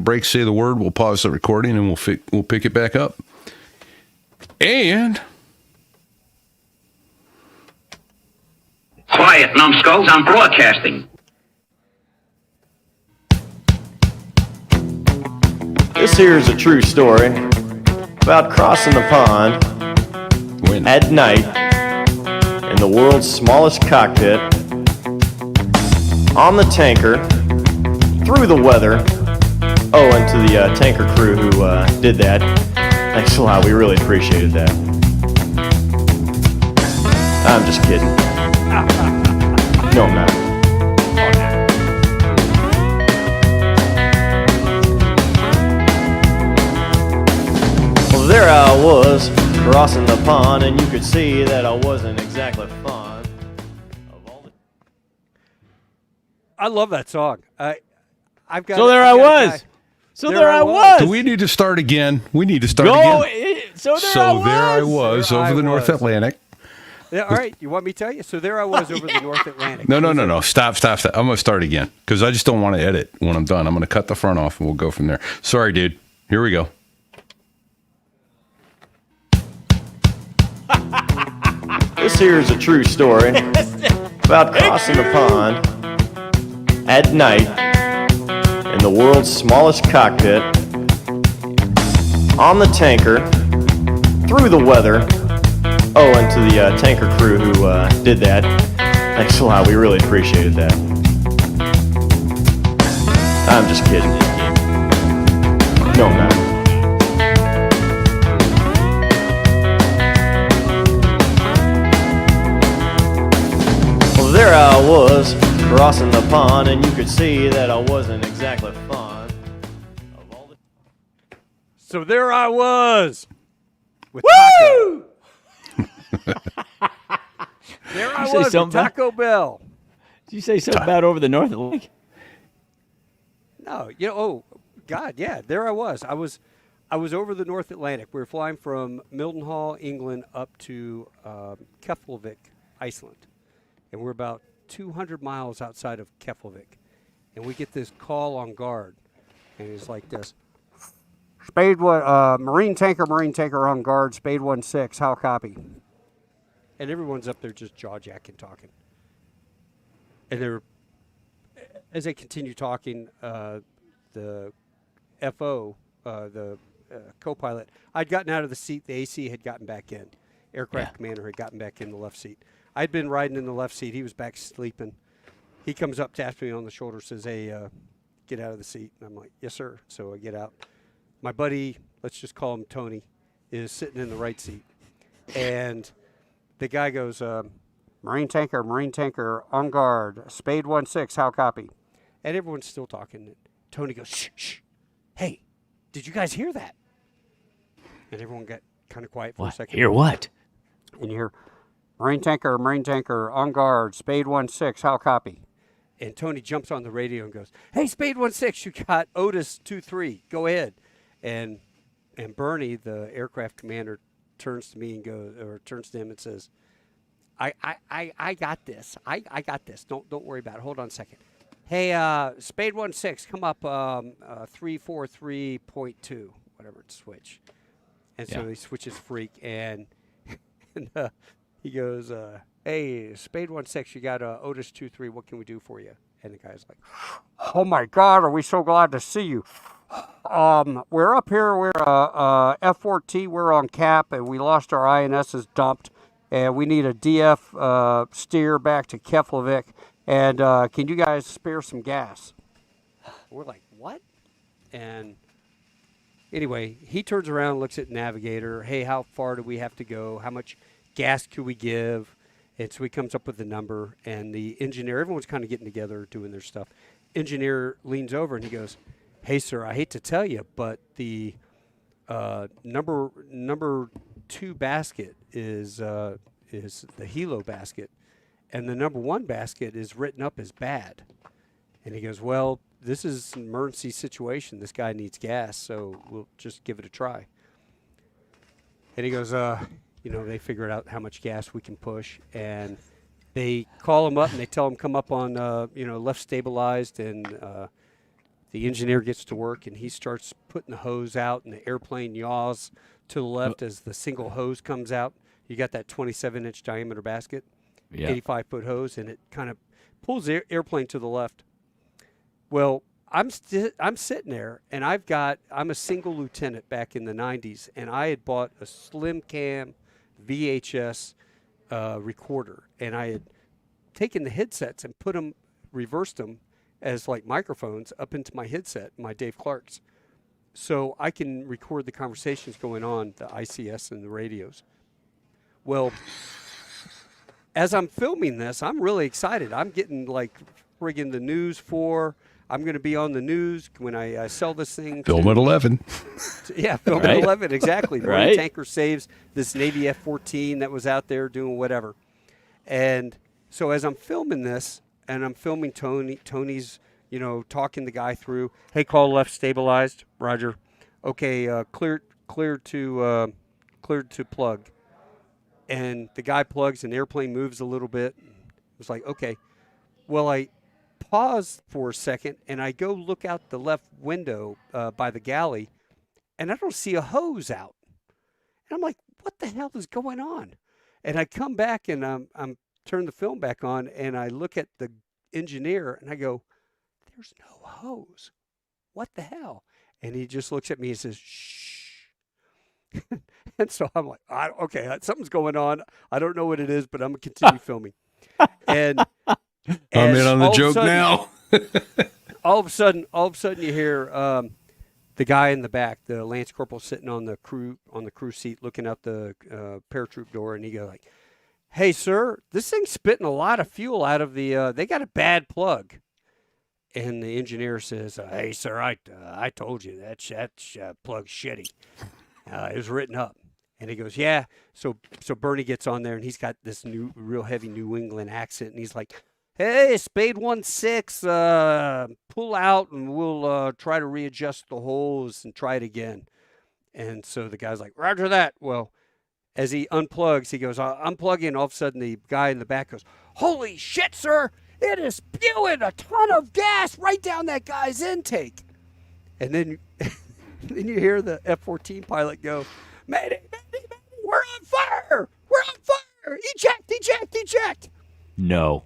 break, say the word, we'll pause the recording, and we'll pick it back up. And quiet, numbskulls, I'm broadcasting. This here is a true story about crossing the pond at night in the world's smallest cockpit, on the tanker, through the weather. Oh, and to the tanker crew who did that, thanks a lot. We really appreciated that. I'm just kidding. No, I'm not. Well, there I was, crossing the pond, and you could see that I wasn't exactly fond of all the... I love that song. I've got. So there I was. So there I was. Do we need to start again? We need to start again. So there I was over the North Atlantic. Yeah, all right. You want me to tell you? So there I was over the North Atlantic. No. Stop. I'm going to start again because I just don't want to edit when I'm done. I'm going to cut the front off and we'll go from there. Sorry, dude. Here we go. This here is a true story about crossing the pond at night in the world's smallest cockpit, on the tanker, through the weather. Oh, and to the tanker crew who did that, thanks a lot. We really appreciated that. I'm just kidding. No, I'm not. Well, there I was, crossing the pond, and you could see that I wasn't exactly fond of all the... So there I was. With Woo! There I was with Taco Bell. Did you say something about over the North Atlantic? No, oh God, yeah, there I was. I was over the North Atlantic. We were flying from Mildenhall, England, up to Keflavik, Iceland, and we're about 200 miles outside of Keflavik, and we get this call on guard, and it's like this: Spade one, marine tanker on guard. Spade 1-6. How copy? And everyone's up there just jaw-jacking, talking. And as they continue talking, the FO, the co-pilot, I'd gotten out of the seat. The AC had gotten back in. Aircraft commander had gotten back in the left seat. I'd been riding in the left seat. He was back sleeping. He comes up, taps me on the shoulder, says, "Hey, get out of the seat." And I'm like, "Yes, sir." So I get out. My buddy, let's just call him Tony, is sitting in the right seat. And the guy goes, Marine tanker on guard. Spade 1-6. How copy? And everyone's still talking. Tony goes, shh. Hey, did you guys hear that? And everyone got kind of quiet for a second. Hear what? And you hear, Marine tanker on guard. Spade 1-6. How copy? And Tony jumps on the radio and goes, "Hey, Spade 1-6, you got Otis 2-3. Go ahead." And Bernie, the aircraft commander, turns to me and turns to him and says, I got this. I got this. Don't worry about it. Hold on a second. Hey, Spade 1-6, come up 343.2, whatever it's switch. And so he switches freak, and he goes, "Hey, Spade 1-6, you got Otis 2-3. What can we do for you?" And the guy's like, "Oh my God, are we so glad to see you? We're up here. We're F-14. We're on cap, and we lost our INS's dumped, and we need a DF steer back to Keflavik. And can you guys spare some gas?" We're like, "What?" And anyway, he turns around, looks at Navigator. "Hey, how far do we have to go? How much gas could we give?" And so he comes up with the number, and the engineer, everyone's kind of getting together, doing their stuff. Engineer leans over and he goes, "Hey, sir, I hate to tell you, but the number 2 basket is the helo basket, and the number 1 basket is written up as bad." And he goes, "Well, this is an emergency situation. This guy needs gas, so we'll just give it a try." And he goes, they figured out how much gas we can push, and they call him up and they tell him come up on, left stabilized and The engineer gets to work, and he starts putting the hose out, and the airplane yaws to the left as the single hose comes out. You got that 27-inch diameter basket, 85-foot hose, and it kind of pulls the airplane to the left. Well, I'm sitting there, and I'm a single lieutenant back in the 90s, and I had bought a slim cam VHS recorder, and I had taken the headsets and reversed them as like microphones up into my headset, my Dave Clark's, so I can record the conversations going on, the ICS and the radios. Well, as I'm filming this, I'm really excited. I'm getting like friggin' the news I'm going to be on the news when I sell this thing. Film at 11. Yeah, film at 11, exactly. Right. Tanker saves this Navy F-14 that was out there doing whatever. And so as I'm filming this, and I'm filming Tony's, talking the guy through, hey, call left stabilized, roger. Okay, cleared to plug. And the guy plugs, and the airplane moves a little bit. It was like, okay. Well, I pause for a second, and I go look out the left window by the galley, and I don't see a hose out. And I'm like, what the hell is going on? And I come back, and I'm turn the film back on, and I look at the engineer, and I go, there's no hose. What the hell? And he just looks at me and says, shh. And so I'm like, okay, something's going on. I don't know what it is, but I'm going to continue filming. And I'm in on the joke now. all of a sudden you hear the guy in the back, the Lance Corporal, sitting on the crew seat looking out the paratroop door, and he goes like, hey, sir, this thing's spitting a lot of fuel out of the, they got a bad plug. And the engineer says, hey, sir, I told you that plug's shitty. It was written up. And he goes, yeah. So Bernie gets on there, and he's got this real heavy New England accent, and he's like, hey, Spade 1-6, pull out, and we'll try to readjust the hose and try it again. And so the guy's like, roger that. Well, as he unplugs, he goes, unplugging. All of a sudden, the guy in the back goes, holy shit, sir, it is spewing a ton of gas right down that guy's intake. And then, then you hear the F-14 pilot go, Mayday, we're on fire! We're on fire! Eject! No.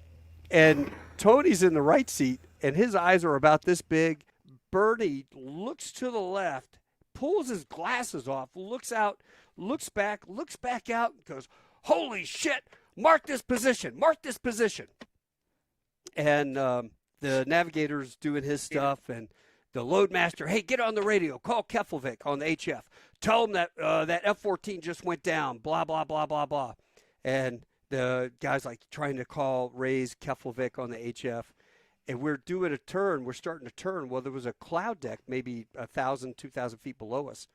And Tony's in the right seat, and his eyes are about this big. Bernie looks to the left, pulls his glasses off, looks out, looks back out, and goes, holy shit, mark this position. And the navigator's doing his stuff, and the loadmaster, hey, get on the radio, call Keflavik on the HF. Tell him that that F-14 just went down, blah, blah, blah, blah, blah. And the guy's like trying to call Ray's Keflavik on the HF. And we're doing a turn. We're starting to turn. Well, there was a cloud deck maybe 1,000, 2,000 feet below us.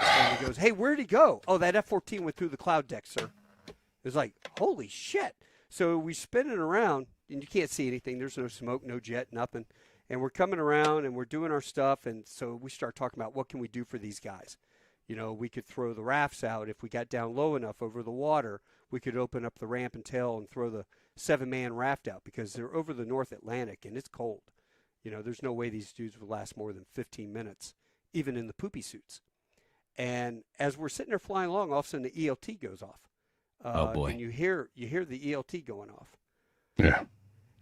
And he goes, hey, where'd he go? Oh, that F-14 went through the cloud deck, sir. It was like, holy shit. So we spin it around, and you can't see anything. There's no smoke, no jet, nothing. And we're coming around, and we're doing our stuff. And so we start talking about what can we do for these guys. We could throw the rafts out. If we got down low enough over the water, we could open up the ramp and tail and throw the 7-man raft out, because they're over the North Atlantic, and it's cold. There's no way these dudes would last more than 15 minutes, even in the poopy suits. And as we're sitting there flying along, all of a sudden the ELT goes off. Oh boy! And you hear the ELT going off. Yeah. And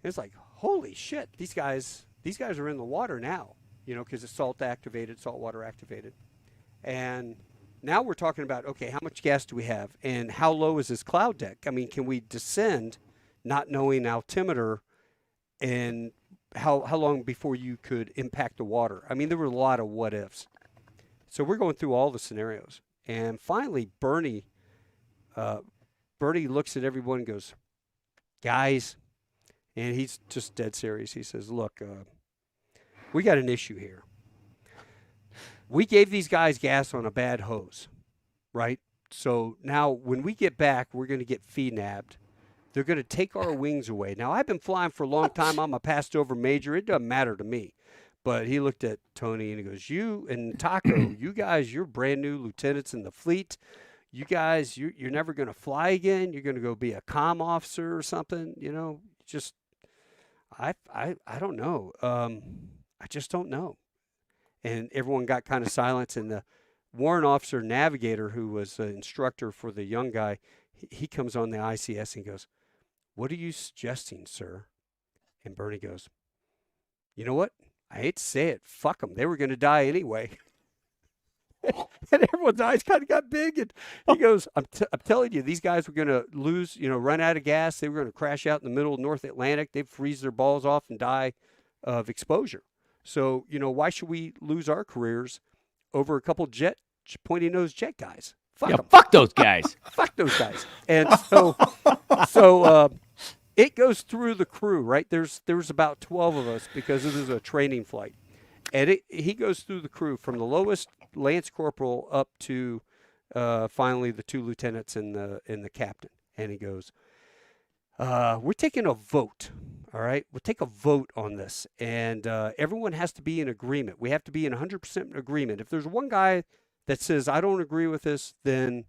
it's like, holy shit! These guys are in the water now. Because it's saltwater activated. And now we're talking about, okay, how much gas do we have, and how low is this cloud deck? I mean, can we descend, not knowing altimeter, and how long before you could impact the water? I mean, there were a lot of what ifs. So we're going through all the scenarios. And finally, Bernie looks at everyone and goes, guys, and he's just dead serious. He says, look, we got an issue here. We gave these guys gas on a bad hose, right? So now when we get back, we're going to get fee-nabbed. They're going to take our wings away. Now, I've been flying for a long time. I'm a passed-over major. It doesn't matter to me. But he looked at Tony and he goes, you and Taco, you guys, you're brand new lieutenants in the fleet. You guys, you're never going to fly again. You're going to go be a comm officer or something, just I don't know. I just don't know. And everyone got kind of silent. And the warrant officer navigator, who was an instructor for the young guy, he comes on the ICS and goes, "What are you suggesting, sir?" And Bernie goes, "You know what? I hate to say it. Fuck them. They were going to die anyway." And everyone's eyes kind of got big. And he goes, I'm telling you, these guys were going to lose, run out of gas. They were going to crash out in the middle of North Atlantic. They'd freeze their balls off and die of exposure. So, why should we lose our careers over a couple pointy-nosed jet guys? Fuck them. Fuck those guys. Fuck those guys. And so it goes through the crew, right? There's about 12 of us because it is a training flight. And he goes through the crew from the lowest Lance Corporal up to finally the 2 lieutenants and the captain. And he goes, "We're taking a vote, all right? We'll take a vote on this. And everyone has to be in agreement. We have to be in 100% agreement. If there's one guy that says, I don't agree with this, then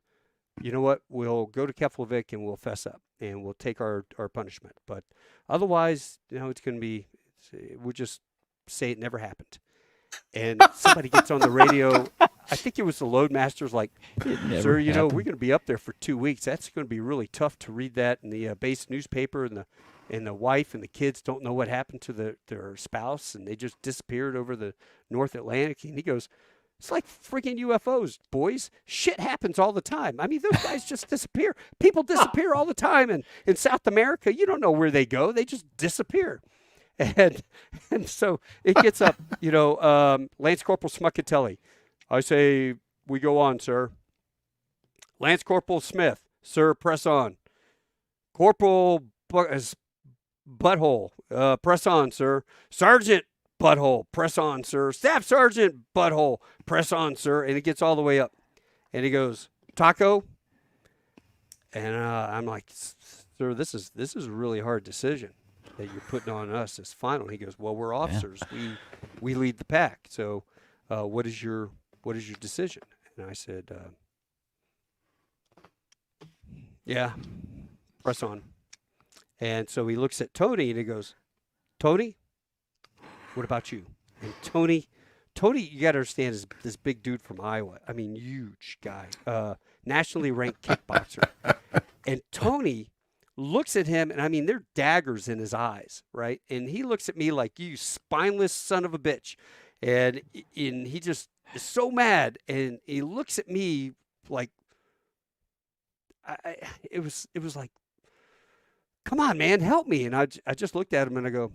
you know what? We'll go to Keflavik and we'll fess up and we'll take our punishment. But otherwise, it's going to be, we'll just say it never happened." And somebody gets on the radio. I think it was the loadmaster's like, "Sir, we're going to be up there for 2 weeks. That's going to be really tough to read that in the base newspaper, and the wife and the kids don't know what happened to their spouse, and they just disappeared over the North Atlantic." And he goes, "It's like freaking UFOs, boys. Shit happens all the time. I mean, those guys just disappear. People disappear all the time. And in South America, you don't know where they go. They just disappear." And so it gets up, Lance Corporal Smuckatelli. "I say we go on, sir." Lance Corporal Smith, "Sir, press on." Corporal Butthole, "Press on, sir." Sergeant Butthole, "Press on, sir." Staff Sergeant Butthole, "Press on, sir." And it gets all the way up. And he goes, "Taco?" And I'm like, "Sir, this is a really hard decision that you're putting on us as final." He goes, "Well, we're officers. Yeah. We lead the pack. So what is your decision?" And I said, "Yeah, press on." And so he looks at Tony and he goes, "Tony, what about you?" And Tony, you got to understand, is this big dude from Iowa. I mean, huge guy, nationally ranked kickboxer. And Tony looks at him, and I mean, there are daggers in his eyes, right? And he looks at me like, "You spineless son of a bitch." And he just is so mad. And he looks at me like, it was like, "Come on, man, help me." And I just looked at him and I go,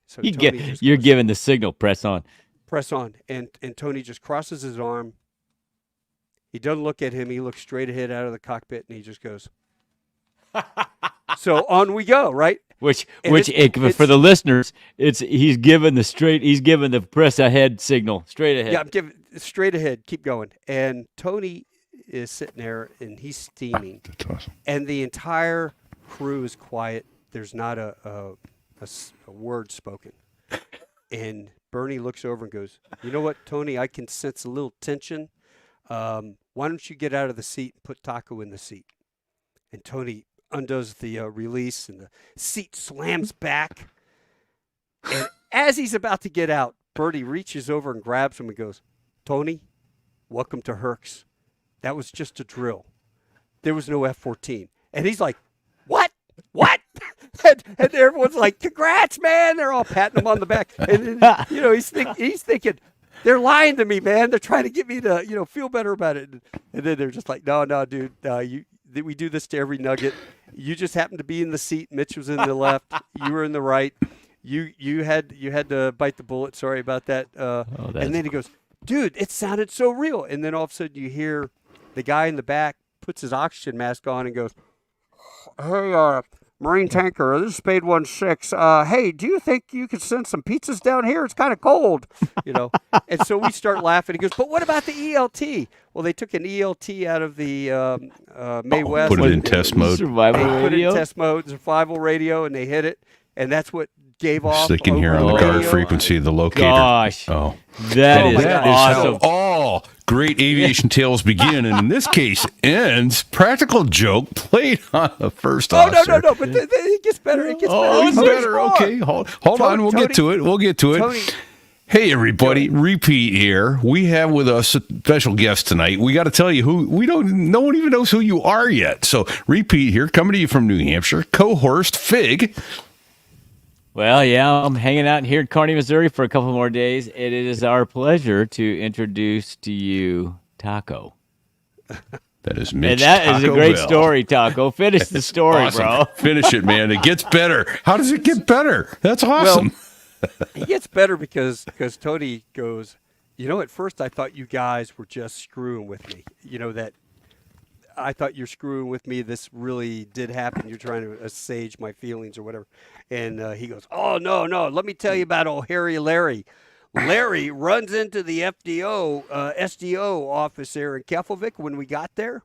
so you're giving the signal, "Press on." Press on. And Tony just crosses his arm. He doesn't look at him. He looks straight ahead out of the cockpit, and he just goes. So on we go, right? Which for the listeners, he's given the press ahead signal, straight ahead. Yeah, I'm giving straight ahead. Keep going. And Tony is sitting there, and he's steaming. That's awesome. And the entire crew is quiet. There's not a word spoken. And Bernie looks over and goes, "You know what, Tony? I can sense a little tension. Why don't you get out of the seat and put Taco in the seat?" And Tony undoes the release, and the seat slams back. And as he's about to get out, Bertie reaches over and grabs him and goes, "Tony, welcome to Herx. That was just a drill. There was no F-14. And he's like, "What? What?" and everyone's like, "Congrats, man." They're all patting him on the back. And then, he's thinking, they're lying to me, man. They're trying to get me to, feel better about it. And then they're just like, no, dude, we do this to every nugget. You just happened to be in the seat. Mitch was in the left. You were in the right. You had to bite the bullet. Sorry about that. And then he goes, "Dude, it sounded so real." And then all of a sudden you hear the guy in the back puts his oxygen mask on and goes, "Hey, Marine tanker, this is Spade 16. Hey, do you think you could send some pizzas down here? It's kind of cold." And so we start laughing. He goes, "But what about the ELT?" Well, they took an ELT out of the May West. Put it in test mode. Survival radio. Put it in test mode, survival radio, and they hit it. And that's what gave off. So they can hear on the guard frequency of the locator. Gosh. Oh. That is awesome. great aviation tales begin, and in this case ends. Practical joke played on the first officer. No, but it gets better. It gets Oh, it's better. better. Okay, hold on. We'll get to it. Tony, Hey, everybody. Repeat here. We have with us a special guest tonight. We got to tell you no one even knows who you are yet. So, Repeat here, coming to you from New Hampshire, Cohorst Fig. Well, yeah, I'm hanging out here in Kearney, Missouri for a couple more days. It is our pleasure to introduce to you Taco. That is Mitch. And that is a Taco great Bell. story, Taco. Finish the story, Awesome. bro. Finish it, man. It gets better. How does it get better? That's awesome. It gets better because Tony goes, at first I thought you guys were just screwing with me. That I thought you're screwing with me. This really did happen. You're trying to assuage my feelings or whatever. And he goes, oh, no. Let me tell you about old Harry Larry. Larry runs into the SDO office there in Keflavik when we got there.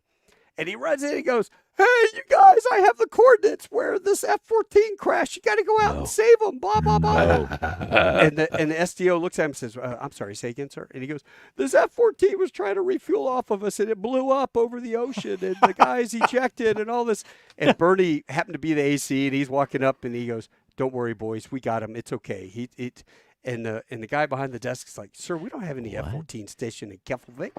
And he runs in and he goes, hey, you guys, I have the coordinates where this F-14 crashed. You got to go out and save them, blah, blah, blah. And the SDO looks at him and says, I'm sorry, say again, sir. And he goes, this F-14 was trying to refuel off of us, and it blew up over the ocean, and the guys ejected and all this. And Bernie happened to be the AC, and he's walking up, and he goes, don't worry, boys, we got him. It's okay. And the guy behind the desk is like, sir, we don't have any F-14 stationed in Keflavik.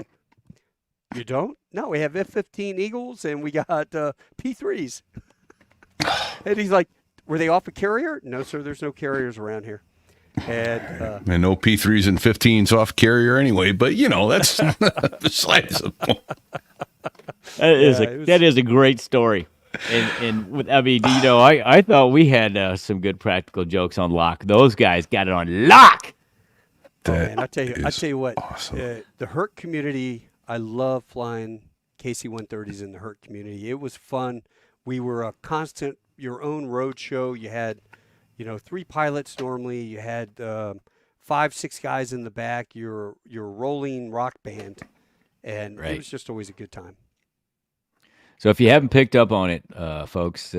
You don't? No, we have F-15 Eagles, and we got P-3s. And he's like, were they off a carrier? No, sir, there's no carriers around here. And no P3s and 15s off carrier anyway, but, that's besides the point. That is a great story. I thought we had some good practical jokes on lock. Those guys got it on lock. I tell you what, awesome. The HERT community, I love flying KC-130s in the HERT community. It was fun. We were a constant, your own road show. You had, 3 pilots normally. You had 5-6 guys in the back. Your rolling rock band, and it was just always a good time. So if you haven't picked up on it, folks,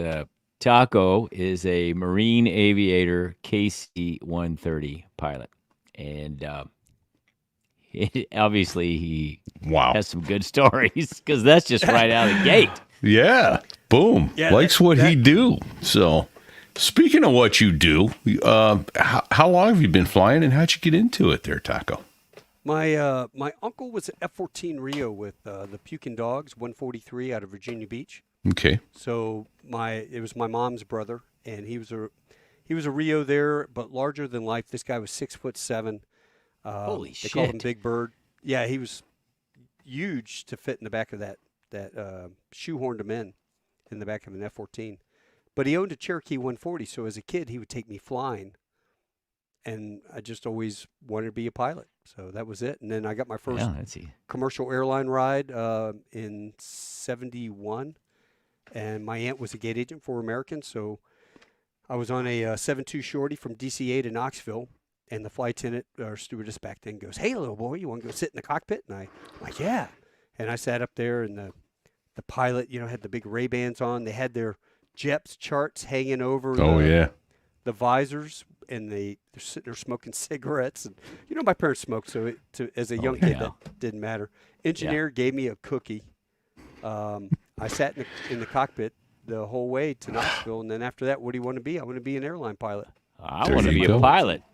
Taco is a Marine Aviator KC-130 pilot, and obviously he has some good stories because that's just right out of the gate. Yeah, boom. Yeah, likes what he do. So, speaking of what you do, how long have you been flying, and how'd you get into it there, Taco? My uncle was an F-14 Rio with the Pukin Dogs, 143 out of Virginia Beach. Okay. So it was my mom's brother, and he was a Rio there, but larger than life. This guy was 6'7". Holy shit! They called him Big Bird. Yeah, he was huge to fit in the back of that shoehorned him in the back of an F-14. But he owned a Cherokee 140, so as a kid he would take me flying, and I just always wanted to be a pilot. So that was it. And then I got my first commercial airline ride in '71, and my aunt was a gate agent for American, so I was on a 7-2 shorty from DCA to Knoxville. And the flight attendant or stewardess back then goes, hey, little boy, you want to go sit in the cockpit? And I'm like, yeah. And I sat up there, and the pilot, had the big Ray-Bans on. They had their JEPS charts hanging over the visors, and they're sitting there smoking cigarettes. And my parents smoked, so as a young kid, that didn't matter. Engineer gave me a cookie. I sat in the cockpit the whole way to Knoxville, and then after that, what do you want to be? I want to be an airline pilot. I want to be a pilot.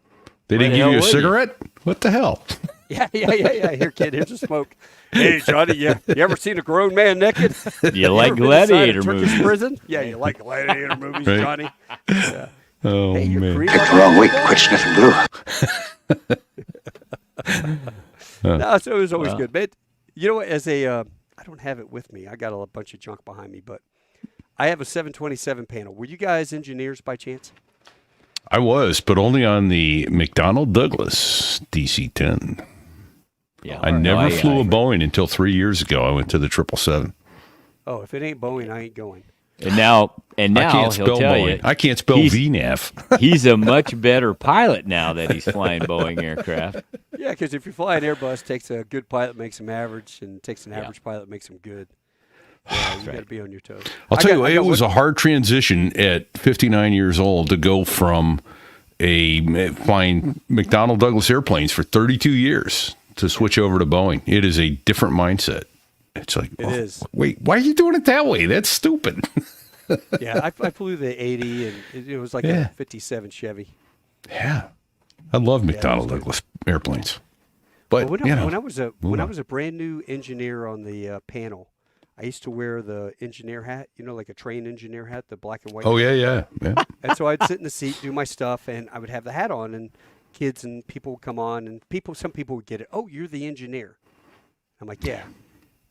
They didn't give you a cigarette? What the hell? Yeah. Here, kid, here's a smoke. Hey, Johnny, you ever seen a grown man naked? You like gladiator movies? Prison? Yeah, you like gladiator movies, right. Johnny? Yeah. Oh, hey, man. Got the wrong week. Quit sniffing glue. No, so it was always good. But you know what? I don't have it with me. I got a bunch of junk behind me, but I have a 727 panel. Were you guys engineers by chance? I was, but only on the McDonnell Douglas DC-10. Yeah, I never flew a Boeing until 3 years ago. I went to the 777. Oh, if it ain't Boeing, I ain't going. And now I can't he'll spell tell Boeing. you, I can't spell VNAV. he's a much better pilot now that he's flying Boeing aircraft. Yeah, because if you're flying Airbus, takes a good pilot, makes him average, and takes an average pilot, makes him good. Yeah, you got to be on your toes. I'll tell you, it was a hard transition at 59 years old to go from flying McDonnell Douglas airplanes for 32 years to switch over to Boeing. It is a different mindset. It's like, It is. wait, why are you doing it that way? That's stupid. Yeah, I flew the 80, and it was like Yeah. a 57 Chevy. Yeah. I love McDonnell good. Douglas airplanes. But, When you know, I was a brand new engineer on the panel, I used to wear the engineer hat, like a train engineer hat, the black and white. oh, yeah. And so I'd sit in the seat, do my stuff, and I would have the hat on, and kids and people would come on, and some people would get it. Oh, you're the engineer. I'm like, yeah.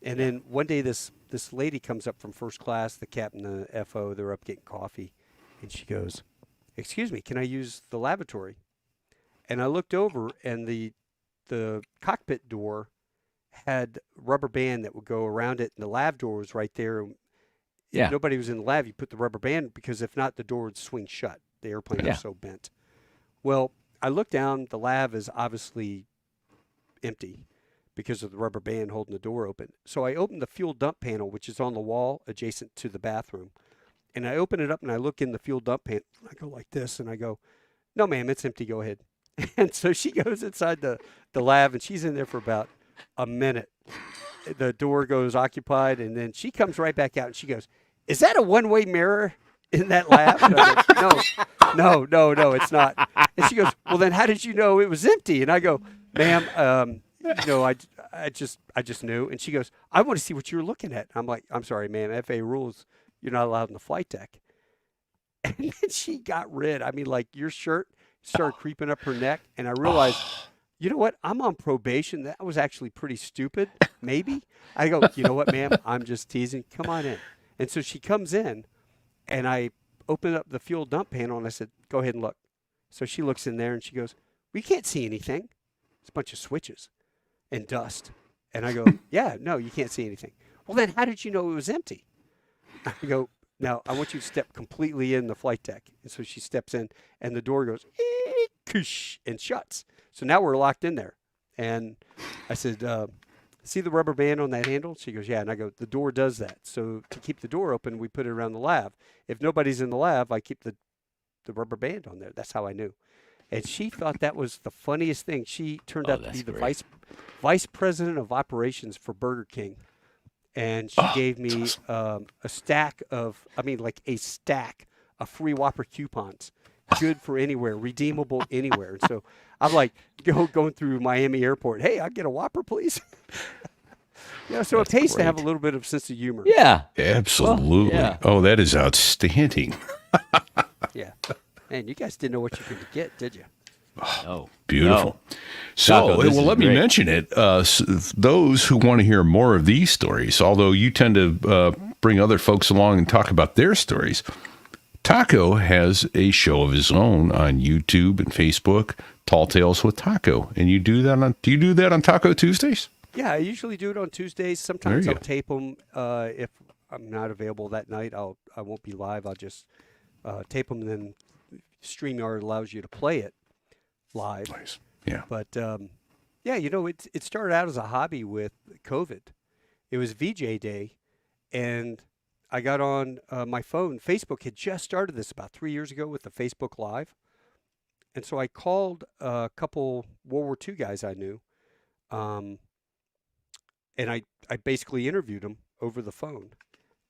And then one day this lady comes up from first class, the captain, the FO, they're up getting coffee, and she goes, "Excuse me, can I use the lavatory?" And I looked over, and the cockpit door had rubber band that would go around it, and the lav door was right there. Yeah. If nobody was in the lav, you put the rubber band, because if not, the door would swing shut. The airplane was so bent. Well, I looked down. The lav is obviously empty because of the rubber band holding the door open. So I opened the fuel dump panel, which is on the wall adjacent to the bathroom. And I open it up, and I look in the fuel dump panel. I go like this, and I go, "No, ma'am, it's empty. Go ahead." And so she goes inside the lav, and she's in there for about a minute. The door goes occupied, and then she comes right back out, and she goes, "Is that a one-way mirror in that lab?" And I go, no, it's not. And she goes, "Well, then how did you know it was empty?" And I go, "Ma'am, I just knew." And she goes, "I want to see what you're looking at." I'm like, "I'm sorry, ma'am, FAA rules, you're not allowed on the flight deck." And then she got red. I mean, like, your shirt started creeping up her neck, and I realized, you know what? I'm on probation. That was actually pretty stupid, maybe. I go, "You know what, ma'am? I'm just teasing. Come on in." And so she comes in, and I opened up the fuel dump panel, and I said, "Go ahead and look." So she looks in there, and she goes, "We can't see anything. It's a bunch of switches and dust." And I go, "Yeah, no, you can't see anything." "Well, then how did you know it was empty?" I go, "Now, I want you to step completely in the flight deck." And so she steps in, and the door goes, and shuts. So now we're locked in there. And I said, "See the rubber band on that handle?" She goes, "Yeah." And I go, "The door does that. So to keep the door open, we put it around the lav. If nobody's in the lav, I keep the rubber band on there." That's how I knew. And she thought that was the funniest thing. She turned out to be the vice president of operations for Burger King. And she gave me a stack of free Whopper coupons, good for anywhere, redeemable anywhere. And so I'm like going through Miami Airport. "Hey, I get a Whopper, please." So it pays to have a little bit of sense of humor. Yeah. Absolutely. Well, yeah. Oh, that is outstanding. Yeah. Man, you guys didn't know what you could get, did you? Oh, Beautiful. no. So, Taco, this well, is let me great. mention it. Those who want to hear more of these stories, although you tend to bring other folks along and talk about their stories, Taco has a show of his own on YouTube and Facebook, Tall Tales with Taco. And do you do that on Taco Tuesdays? Yeah, I usually do it on Tuesdays. Sometimes you I'll go. tape them. If I'm not available that night, I won't be live. I'll just tape them, and then StreamYard allows you to play it live. Nice. Yeah. But yeah, it started out as a hobby with COVID. It was VJ Day, and I got on my phone. Facebook had just started this about 3 years ago with the Facebook Live, and so I called a couple World War II guys I knew, and I basically interviewed them over the phone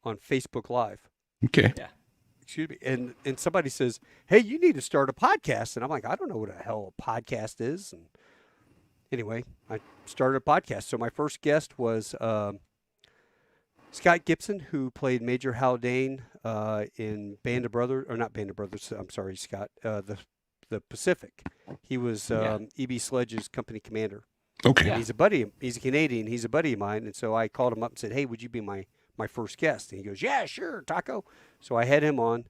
on Facebook Live. Okay. Yeah. Excuse me. And somebody says, "Hey, you need to start a podcast." And I'm like, "I don't know what the hell a podcast is." And anyway, I started a podcast. So my first guest was Scott Gibson, who played Major Haldane in Band of Brothers, or not Band of Brothers. I'm sorry, Scott. The Pacific. He was E.B. Sledge's company commander. Okay. And he's a buddy. He's a Canadian. He's a buddy of mine. And so I called him up and said, "Hey, would you be my first guest?" And he goes, "Yeah, sure, Taco." So I had him on.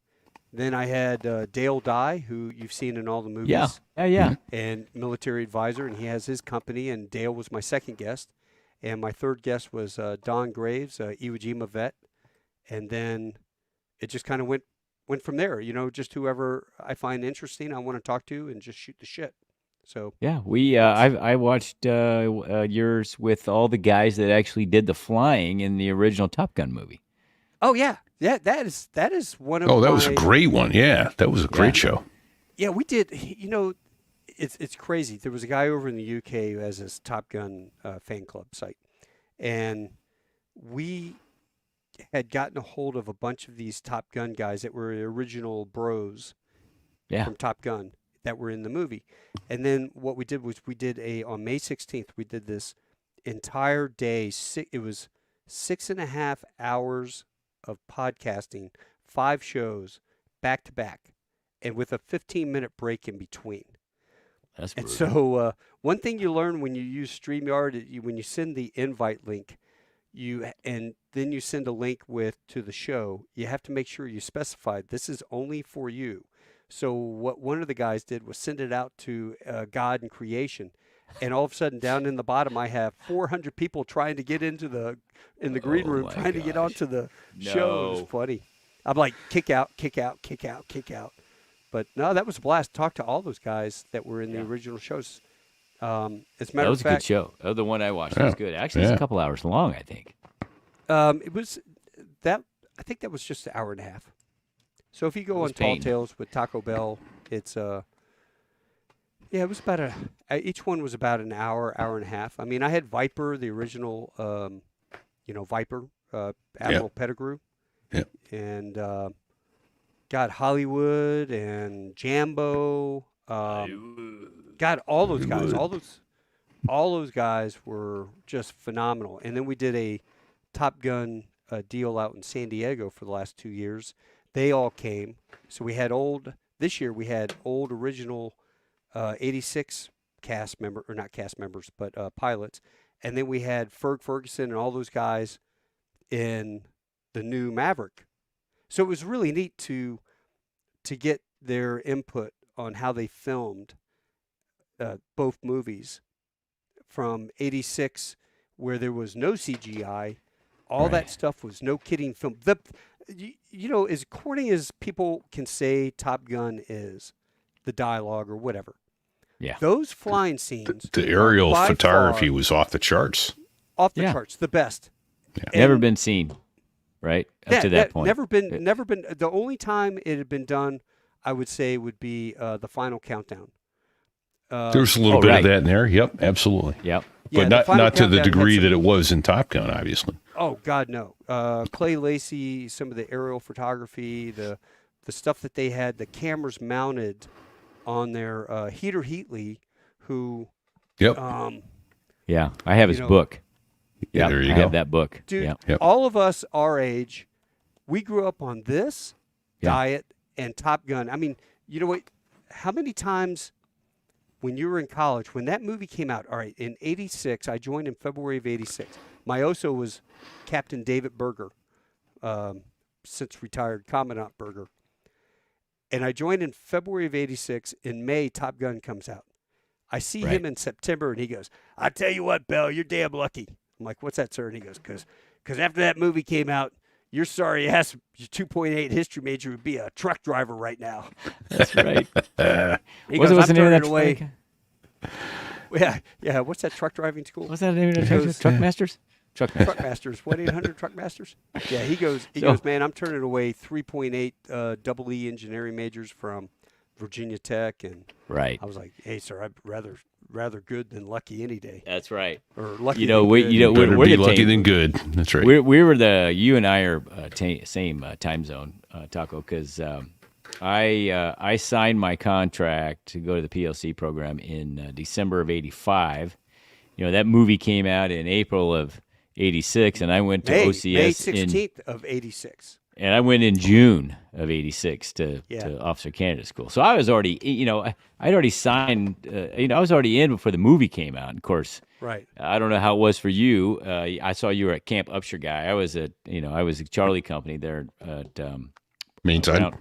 Then I had Dale Dye, who you've seen in all the movies. Yeah. And military advisor, and he has his company. And Dale was my second guest. And my third guest was Don Graves, Iwo Jima vet. And then it just kind of went from there. Just whoever I find interesting, I want to talk to, and just shoot the shit. So Yeah, I watched yours with all the guys that actually did the flying in the original Top Gun movie. oh yeah, that is one of Oh, that was a my- great one. Yeah, that was a great show. Yeah, we did. it's crazy. There was a guy over in the UK who has this Top Gun fan club site, and we had gotten a hold of a bunch of these Top Gun guys that were original bros from Top Gun that were in the movie. And then what we did was on May 16th, we did this entire day. It was 6.5 hours of podcasting, 5 shows back to back, and with a 15-minute break in between. That's and brutal. so one thing you learn when you use StreamYard, when you send the invite link, and then you send a link to the show, you have to make sure you specify this is only for you. So what one of the guys did was send it out to God and creation, and all of a sudden down in the bottom I have 400 people trying to get into the green room, trying to get onto the show. It was funny. I'm like, kick out, kick out, kick out, kick out. But no, that was a blast. Talk to all those guys that were in the original shows. As a matter that was of fact, a good show. Oh, the one I watched was good. Actually, it's a couple hours long, I think. It was that. I think that was just an hour and a half. So if you go on Tall Tales with Taco Bell, it's it was about each one was about an hour, hour and a half. I mean, I had Viper, the original, Viper, Admiral Pettigrew, and got Hollywood and Jambo. God, all those guys, all those guys were just phenomenal. And then we did a Top Gun deal out in San Diego for the last 2 years. They all came. So we had this year we had old original 86 pilots. And then we had Ferg Ferguson and all those guys in the new Maverick. So it was really neat to get their input on how they filmed both movies from 86, where there was no CGI. All that stuff was no kidding film. As corny as people can say Top Gun is, the dialogue or whatever. Yeah. Those flying scenes. The aerial photography was off the charts. Off the charts, the best. Yeah. Never been seen, right? Up to that point. Never been. The only time it had been done, I would say, would be the Final Countdown. There's a little bit of that in there. Yep, absolutely. Yep. But not to the degree that it was in Top Gun, obviously. Oh God, no. Clay Lacey, some of the aerial photography, the stuff that they had, the cameras mounted on their Heater Heatley, who. Yep. Yeah, I have his book. Yeah, there you go. I have that book. Dude, all of us our age, we grew up on this diet and Top Gun. I mean, you know what? How many times when you were in college, when that movie came out, all right, in 86, I joined in February of 86. My OSO was Captain David Berger, since retired Commandant Berger. And I joined in February of 86. In May, Top Gun comes out. I see him in September, and he goes, "I tell you what, Bell, you're damn lucky." I'm like, "What's that, sir?" And he goes, "Because after that movie came out, you're sorry ass your 2.8 history major would be a truck driver right now." That's right. He goes, "I'm turning away." Yeah. What's that truck driving school? What's that name of that? Truck Masters? Truck Masters. 1-800 Truck Masters. Yeah, he goes, "Man, I'm turning away 3.8 double E engineering majors from Virginia Tech." And I was like, "Hey, sir, I'd rather good than lucky any day." That's right. Or lucky. We're be lucky than good. That's right. We were you and I are same time zone, Taco, because I signed my contract to go to the PLC program in December of '85. That movie came out in April of '86, and I went to OCS May 16th of '86. And I went in June of '86 to Officer Candidate School. So I was already, I'd already signed, I was already in before the movie came out. And of course, I don't know how it was for you. I saw you were at Camp Upshur guy. I was at Charlie Company there at Mainside.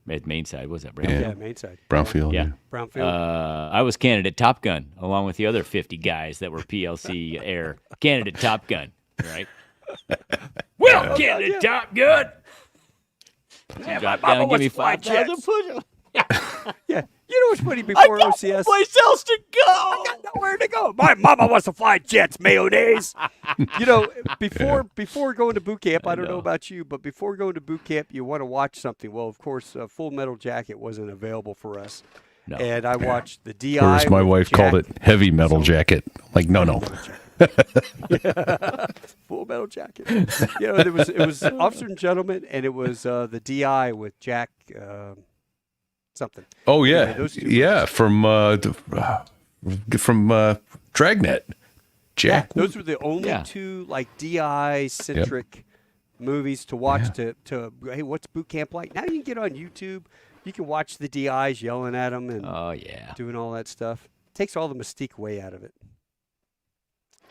At Mainside, was that Brownfield? Yeah, Mainside. Brownfield. Yeah. Brownfield. I was candidate Top Gun along with the other 50 guys that were PLC air candidate Top Gun, right? Well, candidate Top Gun. Drop down, give me 5,000 push-ups. Yeah. You know what's funny? Before OCS, no place else to go. I got nowhere to go. My mama wants to fly jets, mayonnaise. Before going to boot camp, I don't know about you, but before going to boot camp, you want to watch something. Well, of course, Full Metal Jacket wasn't available for us, No. And I watched the DI. Or as my with wife Jack. called it, heavy metal jacket. Like, no. Full Metal Jacket. It was Officer and Gentleman, and it was the DI with Jack something. Oh yeah, Anyway, those two yeah, from Dragnet. Jack. Those were the only Yeah. two like DI centric movies to watch. To hey, what's boot camp like? Now you can get on YouTube. You can watch the DIs yelling at them and doing all that stuff. Takes all the mystique away out of it.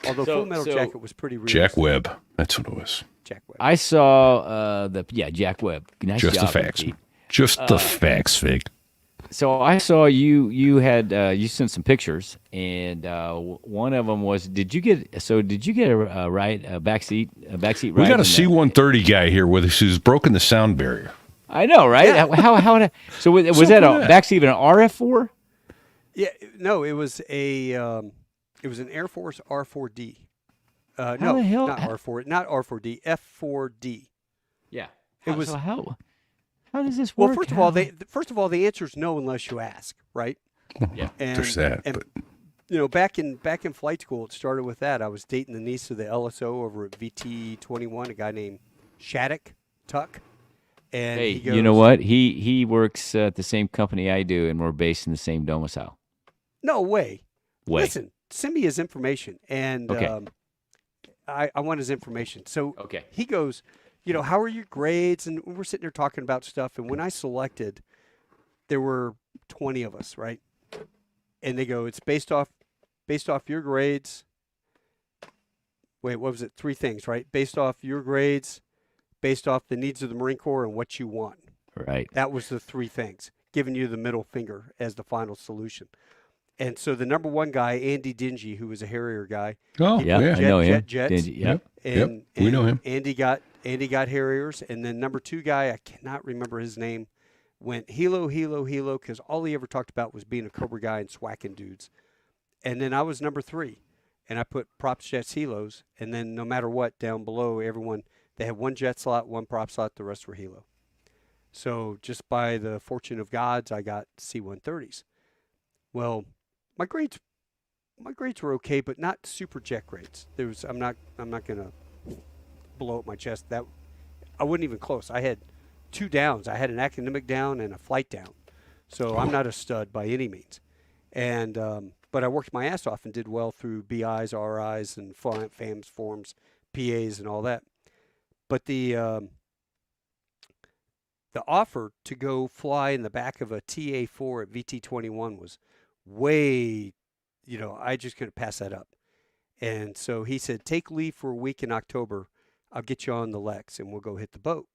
Although Full Metal Jacket was pretty real. Jack Webb. That's what it was. Jack Webb. I saw Jack Webb. Nice Just job, the facts. Pete. Just the facts, Fig. So I saw you had you sent some pictures, and one of them was did you get a ride a backseat ride? We got a C-130 guy here with us who's broken the sound barrier. I know, right? Yeah. How so was that a backseat of an RF4? Yeah, no, it was an Air Force R4D. How No, the hell? not R4D, F4D. Yeah. It was. So how does this work? Well, first of all, the answer is no unless you ask, right? Yeah. And, There's that. and, But back in flight school, it started with that. I was dating the niece of the LSO over at VT-21, a guy named Shattuck Tuck. And Hey, he goes, you know what? He works at the same company I do, and we're based in the same domicile. No way. Way. Listen, send me his information, and Okay. I want his information. So Okay. he goes, how are your grades? And we're sitting there talking about stuff. And when I selected, there were 20 of us, right? And they go, it's based off your grades. Wait, what was it? 3 things, right? Based off your grades, based off the needs of the Marine Corps, and what you want. Right. That was the 3 things, giving you the middle finger as the final solution. And so the number 1 guy, Andy Dingy, who was a Harrier guy. oh Yeah, yeah, I know him. Jets. Did you- Yep. And, we know him. Andy got Harriers, and then number 2 guy, I cannot remember his name, went helo, because all he ever talked about was being a Cobra guy and swacking dudes. And then I was number 3, and I put props, jets, helos, and then no matter what, down below, everyone, they had 1 jet slot, 1 prop slot, the rest were helo. So just by the fortune of gods, I got C-130s. Well, my grades were okay, but not super jet grades. I'm not gonna blow up my chest. That I wasn't even close. I had 2 downs. I had an academic down and a flight down. So I'm not a stud by any means. And but I worked my ass off and did well through BIs, RIs, and FAMs, forms, PAs, and all that. But the offer to go fly in the back of a TA-4 at VT-21 was way, I just couldn't pass that up. And so he said, take leave for a week in October. I'll get you on the Lex and we'll go hit the boat.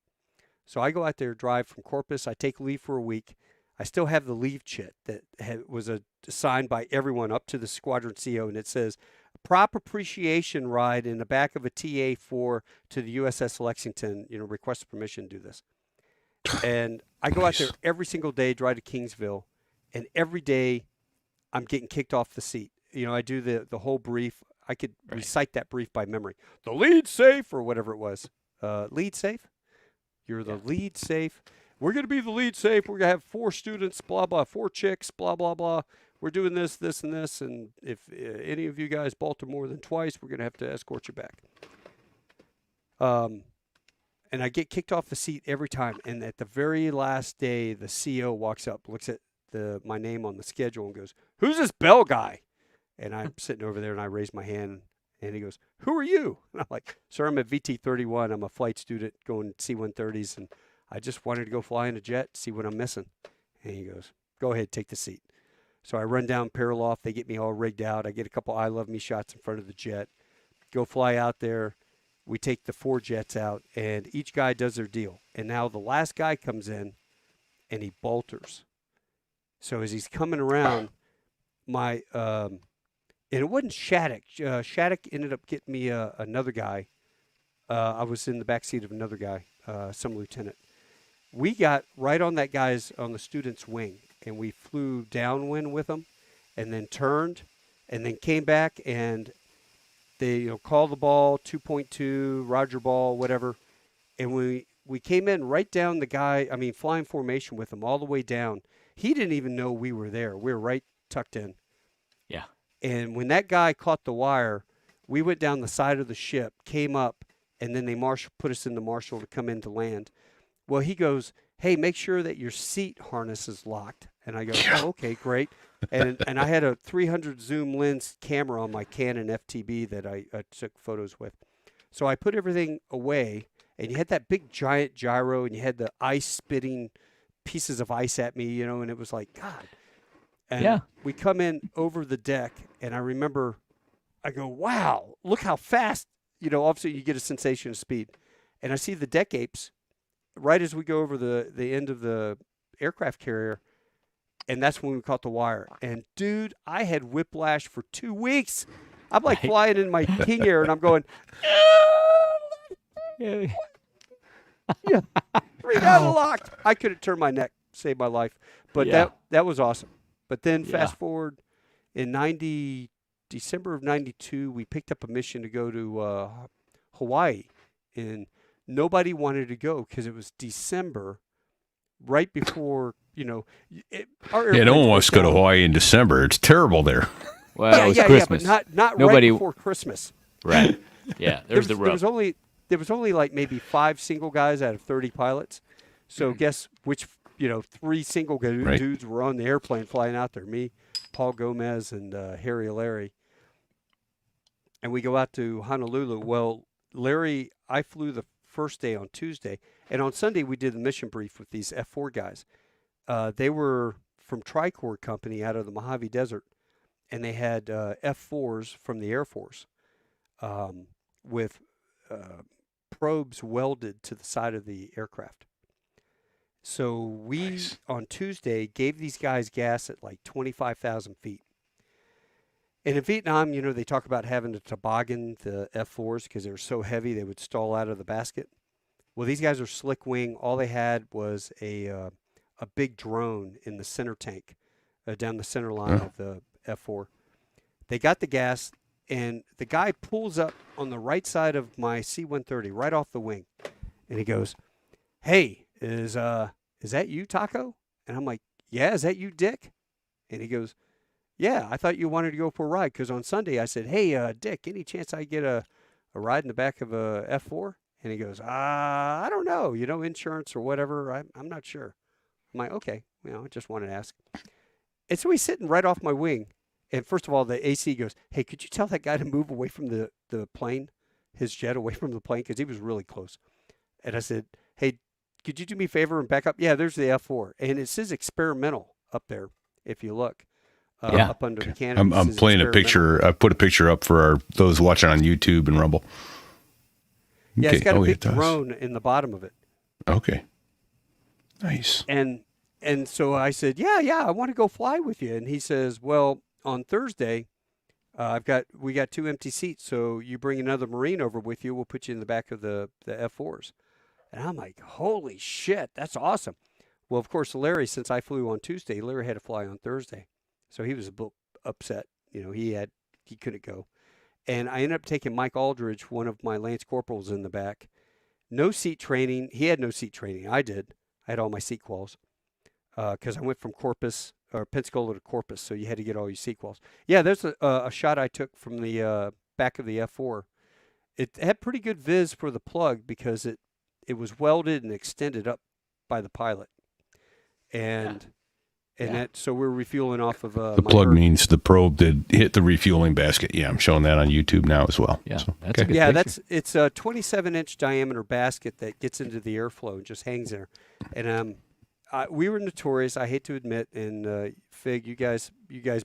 So I go out there, drive from Corpus. I take leave for a week. I still have the leave chit that was assigned by everyone up to the squadron CO, and it says, prop appreciation ride in the back of a TA-4 to the USS Lexington, request permission to do this. And I go out there every single day, drive to Kingsville, and every day I'm getting kicked off the seat. I do the whole brief. I could recite that brief by memory. The lead safe, or whatever it was. Lead safe? You're the lead safe. We're going to be the lead safe. We're going to have 4 students, blah, blah, 4 chicks, blah, blah, blah. We're doing this, this, and this. And if any of you guys bolter more than twice, we're going to have to escort you back. And I get kicked off the seat every time. And at the very last day, the CO walks up, looks at my name on the schedule and goes, who's this Bell guy? And I'm sitting over there and I raise my hand and he goes, who are you? And I'm like, sir, I'm a VT-31. I'm a flight student going C-130s and I just wanted to go fly in a jet, see what I'm missing. And he goes, go ahead, take the seat. So I run down Paraloft. They get me all rigged out. I get a couple I love me shots in front of the jet. Go fly out there. We take the 4 jets out and each guy does their deal. And now the last guy comes in and he bolters. So as he's coming around, and it wasn't Shattuck. Shattuck ended up getting me another guy. I was in the backseat of another guy, some lieutenant. We got right on that guy's, on the student's wing, and we flew downwind with him and then turned and then came back and they called the ball, 2.2, Roger ball, whatever. And we came in right down the guy, flying formation with him all the way down. He didn't even know we were there. We were right tucked in. Yeah. And when that guy caught the wire, we went down the side of the ship, came up, and then they put us in the marshal to come in to land. Well, he goes, hey, make sure that your seat harness is locked. And I go, oh, okay, great. And I had a 300 zoom lens camera on my Canon FTB that I took photos with. So I put everything away, and you had that big giant gyro, and you had the ice spitting pieces of ice at me, and it was like, God. And we come in over the deck, and I remember, I go, wow, look how fast, obviously you get a sensation of speed. And I see the deck apes right as we go over the end of the aircraft carrier, and that's when we caught the wire. And, dude, I had whiplash for 2 weeks. I'm like flying in my King Air, and I'm going, yeah, 3 down locked. I couldn't turn my neck, save my life. But that was awesome. But then fast forward in December of 92, we picked up a mission to go to Hawaii, and nobody wanted to go because it was December, right before, no one wants to go to Hawaii in December. It's terrible there. Well, it was Christmas. But not right before Christmas. Right. Yeah, there's the rub. There was only like maybe 5 single guys out of 30 pilots. So guess which, 3 single dudes were on the airplane flying out there. Me, Paul Gomez, and Harry Larry. And we go out to Honolulu. Well, Larry, I flew the first day on Tuesday. And on Sunday, we did the mission brief with these F4 guys. They were from Tricor Company out of the Mojave Desert. And they had F4s from the Air Force with probes welded to the side of the aircraft. So we, on Tuesday, gave these guys gas at like 25,000 feet. And in Vietnam, they talk about having to toboggan the F4s because they were so heavy they would stall out of the basket. Well, these guys are slick wing. All they had was a big drone in the center tank down the center line of the F4. They got the gas, and the guy pulls up on the right side of my C-130, right off the wing. And he goes, hey, is that you, Taco? And I'm like, yeah, is that you, Dick? And he goes, yeah, I thought you wanted to go for a ride because on Sunday I said, hey, Dick, any chance I get a ride in the back of a F4? And he goes, I don't know, insurance or whatever. I'm not sure. I'm like, okay, I just wanted to ask. And so he's sitting right off my wing. And first of all, the AC goes, hey, could you tell that guy to move away from the plane, his jet away from the plane? Because he was really close. And I said, hey, could you do me a favor and back up? Yeah, there's the F4. And it says experimental up there, if you look. Up under the canopy. I'm playing a picture. I put a picture up for those watching on YouTube and Rumble. Yeah, it's got a big drone in the bottom of it. Okay. Nice. And so I said, yeah, I want to go fly with you. And he says, well, on Thursday, we got 2 empty seats, so you bring another Marine over with you. We'll put you in the back of the F4s. And I'm like, holy shit, that's awesome. Well, of course, Larry, since I flew on Tuesday, Larry had to fly on Thursday. So he was a bit upset. He couldn't go. And I ended up taking Mike Aldridge, one of my Lance Corporals, in the back. No seat training. He had no seat training. I did. I had all my seat quals because I went from Pensacola to Corpus, so you had to get all your seat quals. Yeah, there's a shot I took from the back of the F4. It had pretty good viz for the plug because it was welded and extended up by the pilot. So we're refueling off of the plug means the probe did hit the refueling basket. Yeah, I'm showing that on YouTube now as well. Yeah, so, that's a good picture. It's a 27-inch diameter basket that gets into the airflow and just hangs there. And we were notorious. I hate to admit, and Fig, you guys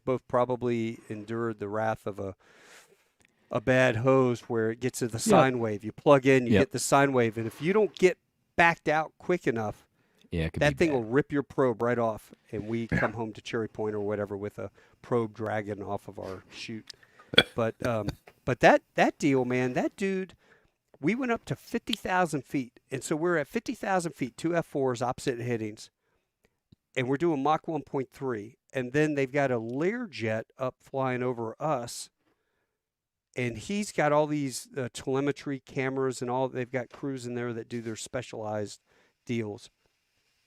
both probably endured the wrath of a bad hose where it gets to the sine wave. You plug in, you get the sine wave, and if you don't get backed out quick enough, that thing will rip your probe right off, and we come home to Cherry Point or whatever with a probe dragging off of our chute. But that deal, man, that dude, we went up to 50,000 feet, and so we're at 50,000 feet, 2 F4s, opposite headings, and we're doing Mach 1.3, and then they've got a Learjet up flying over us, and he's got all these telemetry cameras and all. They've got crews in there that do their specialized deals.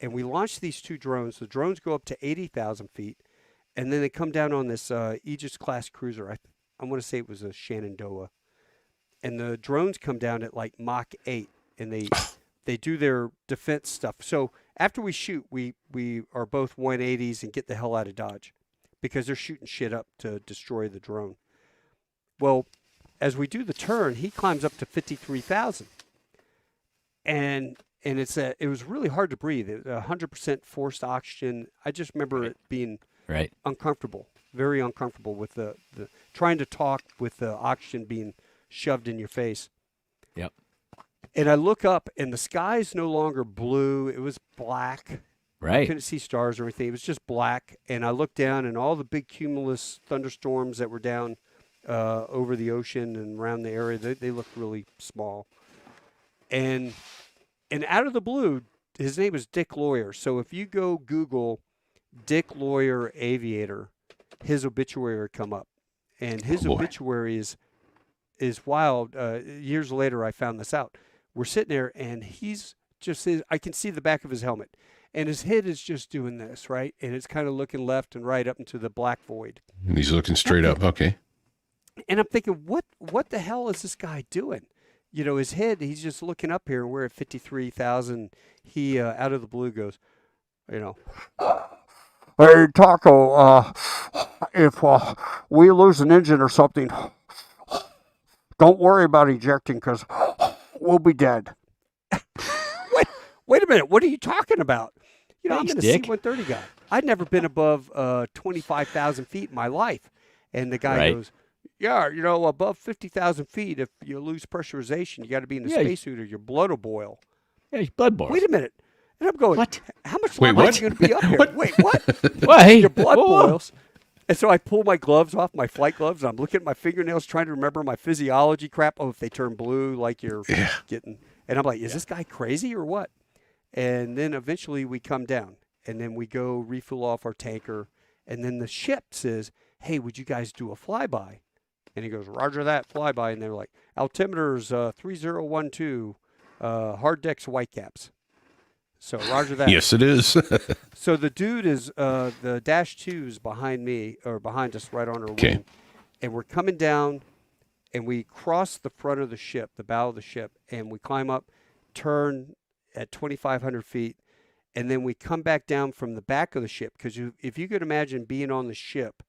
and we launched these 2 drones. The drones go up to 80,000 feet, and then they come down on this Aegis class cruiser. I want to say it was a Shenandoah, and the drones come down at like Mach 8, and they do their defense stuff. So after we shoot, we are both 180s and get the hell out of Dodge, because they're shooting shit up to destroy the drone. Well, as we do the turn, he climbs up to 53,000, and it was really hard to breathe. It was 100% forced oxygen. I just remember it being uncomfortable, very uncomfortable with the trying to talk with the oxygen being shoved in your face. Yep. And I look up, and the sky's no longer blue. It was black. Right. I couldn't see stars or anything. It was just black. And I looked down, and all the big cumulus thunderstorms that were down over the ocean and around the area, they looked really small. And out of the blue, his name was Dick Lawyer. So if you go Google Dick Lawyer Aviator, his obituary will come up. And his obituary is wild. Years later, I found this out. We're sitting there, and he's just, I can see the back of his helmet. And his head is just doing this, right? And it's kind of looking left and right up into the black void. And he's looking straight up. Okay. And I'm thinking, what the hell is this guy doing? You know, his head, he's just looking up here, and we're at 53,000. He, out of the blue, goes, you know, "Hey, Taco, if we lose an engine or something, don't worry about ejecting, because we'll be dead." Wait a minute. What are you talking about? You know, Thanks, I'm in a Dick. C-130 guy. I'd never been above 25,000 feet in my life. And the guy goes, "Yeah, you know, above 50,000 feet, if you lose pressurization, you got to be in the spacesuit or your blood will boil." Yeah, his blood boils. Wait a minute. And I'm going, What? How much Wait, longer what? are you going to be up here? Wait, what? Well, hey, Your blood whoa. boils. And so I pull my gloves off, my flight gloves, and I'm looking at my fingernails trying to remember my physiology crap. Oh, if they turn blue, like you're getting. And I'm like, is this guy crazy or what? And then eventually we come down, and then we go refuel off our tanker. And then the ship says, "Hey, would you guys do a flyby?" And he goes, "Roger that, flyby." And they're like, "Altimeters 3012, hard decks, whitecaps." So roger that. Yes, it is. So the dude is the Dash 2's behind me, or behind us, right on our wing, and we're coming down, and we cross the front of the ship, the bow of the ship, and we climb up, turn at 2,500 feet, and then we come back down from the back of the ship, because if you could imagine being on the ship,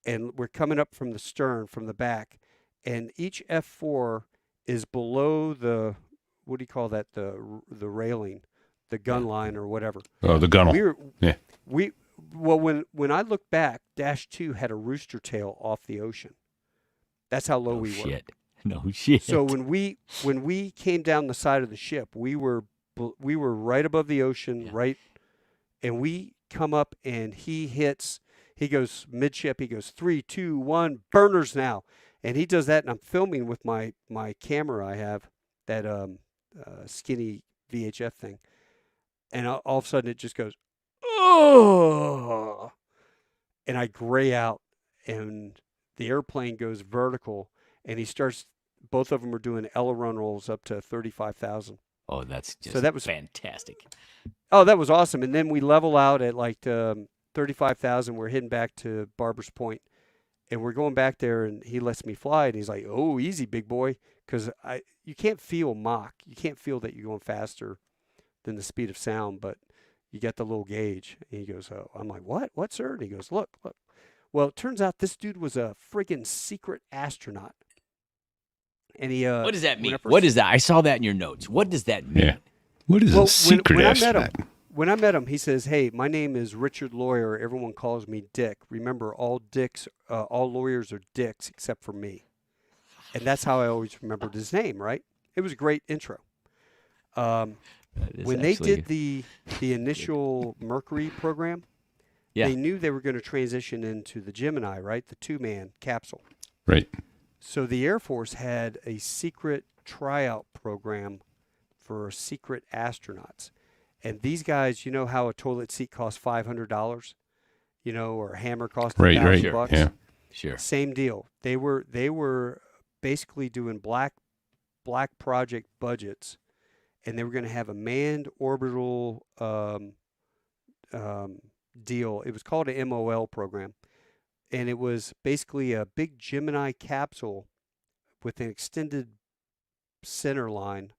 and we're coming up from the stern, from the back, and each F4 is below the, what do you call that, the railing, the gun line or whatever. Oh, the gunnel. Well, when I look back, Dash 2 had a rooster tail off the ocean. That's how low we were. Shit. No shit. So when we came down the side of the ship, we were right above the ocean, right, and we come up, and he goes midship, he goes 3, 2, 1, burners now, and he does that, and I'm filming with my camera. I have that skinny VHF thing, and all of a sudden it just goes, oh, and I gray out, and the airplane goes vertical, and he starts. Both of them are doing aileron rolls up to 35,000. Oh, that's just so that was fantastic. Oh, that was awesome. And then we level out at like 35,000. We're heading back to Barber's Point, and we're going back there, and he lets me fly, and he's like, "Oh, easy, big boy," because you can't feel Mach. You can't feel that you're going faster than the speed of sound, but you get the little gauge. And he goes, "Oh," I'm like, "What, sir?" And he goes, "Look." Well, it turns out this dude was a friggin' secret astronaut. And he, what does that mean? What is that? I saw that in your notes. What does that mean? Yeah. What is a secret astronaut? When I met him, he says, "Hey, my name is Richard Lawyer. Everyone calls me Dick. Remember, all lawyers are dicks except for me." And that's how I always remembered his name, right? It was a great intro. When they did the initial Mercury program, they knew they were going to transition into the Gemini, right? The 2-man capsule. Right. So the Air Force had a secret tryout program for secret astronauts. And these guys, you know how a toilet seat costs $500, you know, or a hammer costs $1,000? Yeah. Sure. Same deal. They were basically doing black project budgets, and they were going to have a manned orbital deal. It was called an MOL program, and it was basically a big Gemini capsule with an extended center line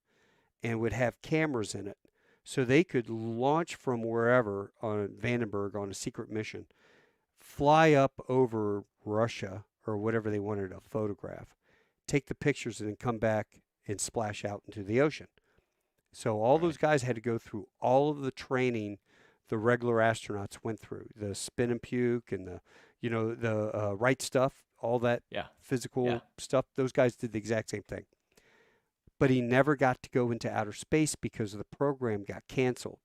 and would have cameras in it. So they could launch from wherever on Vandenberg on a secret mission, fly up over Russia or whatever they wanted to photograph, take the pictures, and then come back and splash out into the ocean. So all those guys had to go through all of the training the regular astronauts went through, the spin and puke and the right stuff, all that physical stuff. Those guys did the exact same thing. But he never got to go into outer space because the program got canceled.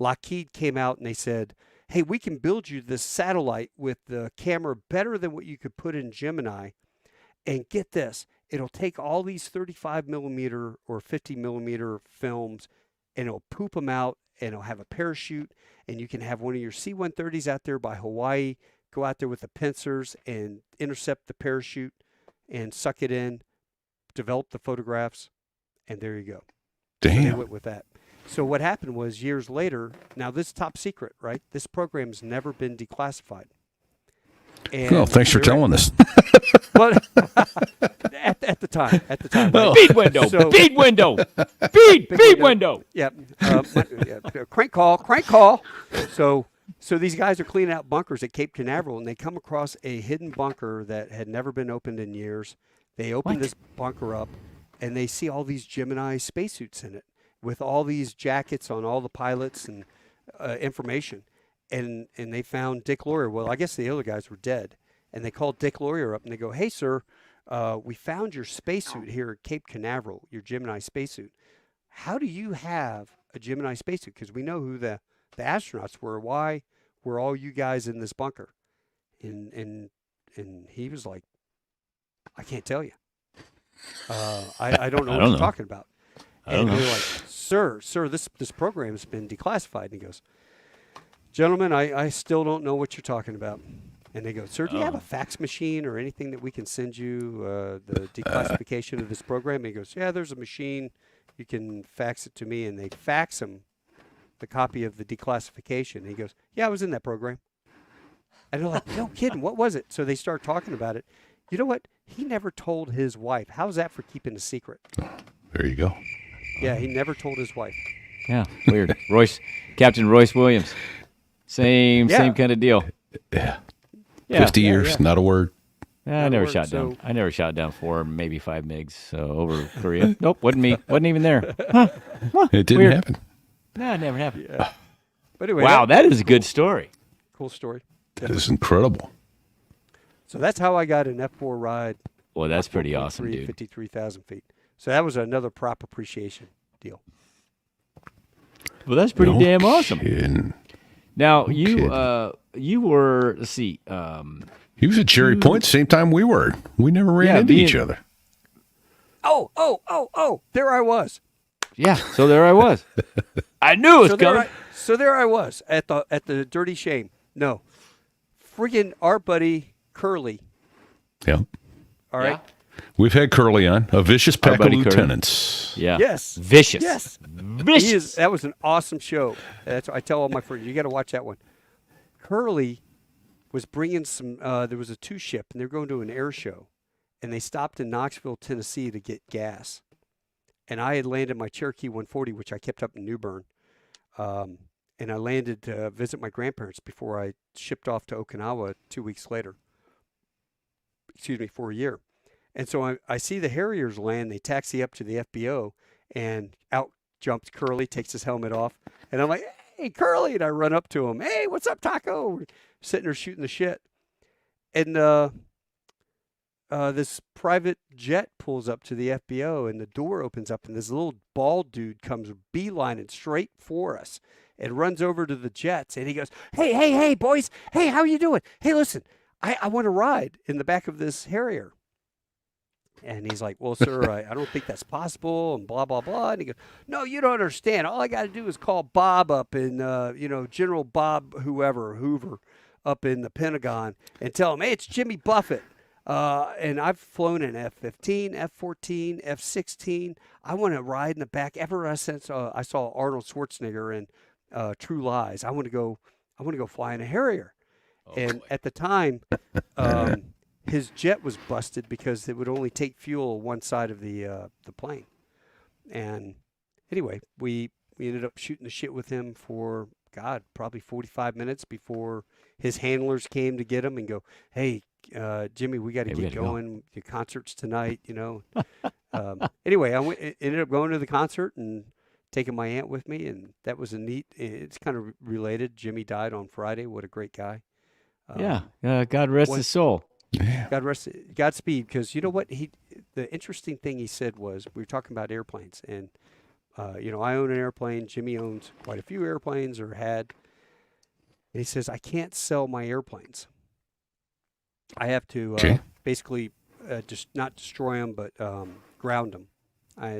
Lockheed came out and they said, hey, we can build you this satellite with the camera better than what you could put in Gemini. And get this, it'll take all these 35 millimeter or 50 millimeter films and it'll poop them out and it'll have a parachute. And you can have one of your C-130s out there by Hawaii, go out there with the pincers and intercept the parachute and suck it in, develop the photographs. And there you go. Damn. So they went with that. So what happened was years later, now this is top secret, right? This program's never been declassified. And well, thanks for telling us. But at the time. Right? Feed window. So- Feed window. Feed window. Yeah. Crank call. So these guys are cleaning out bunkers at Cape Canaveral, and they come across a hidden bunker that had never been opened in years. They open this bunker up, and they see all these Gemini spacesuits in it with all these jackets on all the pilots and information. And they found Dick Laurier. Well, I guess the other guys were dead. And they called Dick Laurier up, and they go, hey, sir, we found your spacesuit here at Cape Canaveral, your Gemini spacesuit. How do you have a Gemini spacesuit? Because we know who the astronauts were. Why were all you guys in this bunker? And he was like, I can't tell you. I don't know what you're talking about. And they're like, sir, this program has been declassified. And he goes, gentlemen, I still don't know what you're talking about. And they go, sir, do you have a fax machine or anything that we can send you the declassification of this program? And he goes, yeah, there's a machine. You can fax it to me. And they fax him the copy of the declassification. And he goes, yeah, I was in that program. And they're like, no kidding, what was it? So they start talking about it. You know what? He never told his wife. How's that for keeping a secret? There you go. Yeah, he never told his wife. Yeah, weird. Captain Royce Williams. Same kind of deal. Yeah. 50 years, not a word. I never shot down. I never shot down 4, maybe 5 MiGs over Korea. Nope, wasn't me. Wasn't even there. Huh. It didn't happen. No, it never happened. Yeah. But anyway, wow, that is a good story. Cool story. That is incredible. So that's how I got an F4 ride. Well, that's pretty awesome, dude. 53,000 feet. So that was another prop appreciation deal. Well, that's pretty damn awesome. Kidding. Now, you were, let's see. He was at Cherry Point same time we were. We never ran into each other. Oh, there I was. Yeah, so there I was. I knew it was coming. So there I was at the Dirty Shame. No. Friggin' our buddy Curly. Yeah. All right. Yeah. We've had Curly on, a vicious pack of lieutenants. Yeah. Yes. Vicious. Yes. Vicious. That was an awesome show. That's what I tell all my friends. You got to watch that one. Curly was bringing some. There was a 2-ship, and they were going to an air show, and they stopped in Knoxville, Tennessee, to get gas. And I had landed my Cherokee 140, which I kept up in New Bern, and I landed to visit my grandparents before I shipped off to Okinawa 2 weeks later. For a year. And so I see the Harriers land. They taxi up to the FBO, and out jumps Curly, takes his helmet off. And I'm like, hey, Curly. And I run up to him. Hey, what's up, Taco? We're sitting there shooting the shit. And this private jet pulls up to the FBO, and the door opens up, and this little bald dude comes beelining straight for us and runs over to the jets. And he goes, hey, boys. Hey, how you doing? Hey, listen, I want to ride in the back of this Harrier. And he's like, well, sir, I don't think that's possible, and blah, blah, blah. And he goes, no, you don't understand. All I got to do is call Bob up in, General Bob Hoover up in the Pentagon and tell him, hey, it's Jimmy Buffett. And I've flown an F-15, F-14, F-16. I want to ride in the back. Ever since I saw Arnold Schwarzenegger in True Lies, I want to go fly in a Harrier. And at the time, his jet was busted because it would only take fuel one side of the plane. And anyway, we ended up shooting the shit with him for, God, probably 45 minutes before his handlers came to get him and go, hey, Jimmy, we got to get going. The concert's tonight, Anyway, ended up going to the concert and taking my aunt with me, and that was it's kind of related. Jimmy died on Friday. What a great guy. God rest his soul. Yeah. Godspeed, because you know what? The interesting thing he said was, we were talking about airplanes, and I own an airplane. Jimmy owns quite a few airplanes, or had. And he says, I can't sell my airplanes. I have to basically just not destroy them, but ground them.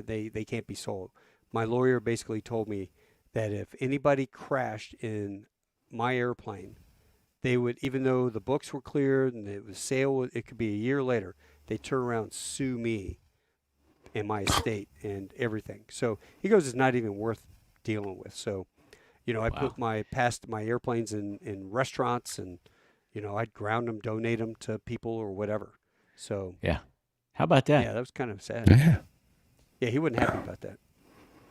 They can't be sold. My lawyer basically told me that if anybody crashed in my airplane, they would, even though the books were cleared and it was sale, it could be a year later, they'd turn around and sue me and my estate and everything. So he goes, it's not even worth dealing with. So, I put my airplanes in restaurants, and I'd ground them, donate them to people or whatever. So yeah, how about that? Yeah, that was kind of sad. Yeah, he wasn't happy about that.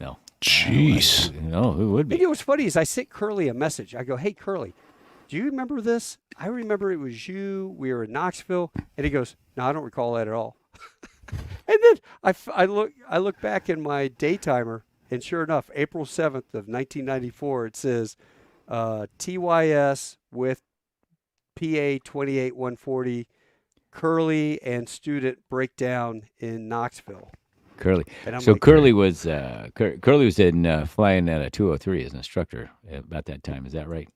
No, jeez. No, who would be? You know what's funny is I sent Curly a message. I go, hey Curly, do you remember this? I remember it was you. We were in Knoxville, and he goes, no, I don't recall that at all. And then I look back in my daytimer, and sure enough, April 7th of 1994, it says TYS with PA 28140, Curly and student breakdown in Knoxville. Curly. So like, Curly was in flying at a 203 as an instructor about that time. Is that right?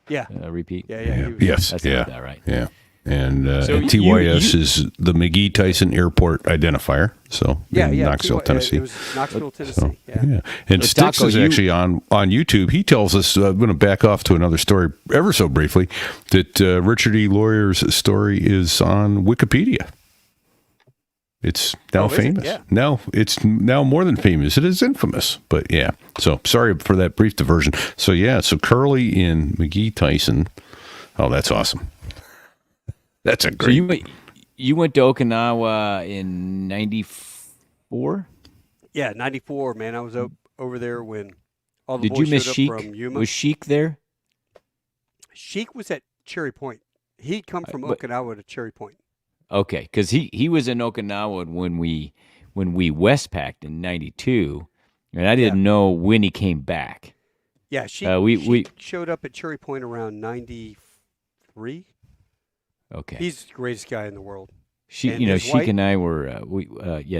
Yeah. Repeat. Yeah. Yes. That's about that right. Yeah. And TYS is the McGee Tyson Airport identifier. So in Knoxville, Tennessee. It was Knoxville, Tennessee. So, yeah. And Styx is actually on YouTube. He tells us, I'm going to back off to another story ever so briefly, that Richard E. Lawyer's story is on Wikipedia. It's now famous. Yeah. Now it's now more than famous. It is infamous. But yeah. So sorry for that brief diversion. So so Curly in McGee Tyson. Oh, that's awesome. That's a great. So you went to Okinawa in '94? Yeah, '94. Man, I was over there when all the Did boys you miss showed Sheik? up from Yuma. Was Sheik there? Sheik was at Cherry Point. He'd come from Okinawa to Cherry Point. Okay, because he was in Okinawa when we Westpacked in '92, and I didn't know when he came back. Yeah, Sheik showed up at Cherry Point around '93. Okay, he's the greatest guy in the world. Sheik and I were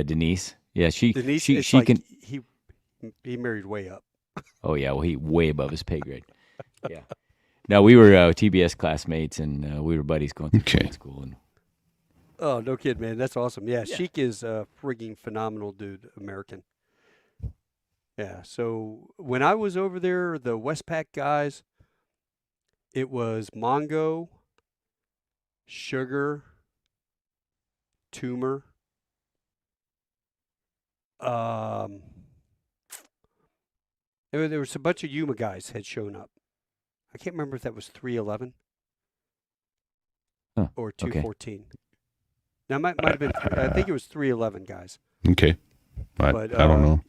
Denise. Yeah, Denise. He married way up. Oh yeah, well he way above his pay grade. Yeah. No, we were TBS classmates, and we were buddies going through school. And oh, no kid, man. That's awesome. Yeah, Sheik is a frigging phenomenal dude, American. Yeah, so when I was over there, the Westpac guys, it was Mongo, Sugar, Tumor, there was a bunch of Yuma guys had shown up. I can't remember if that was 311 or 214. Okay. Now, it might have been, I think it was 311 guys. Okay. But I don't know.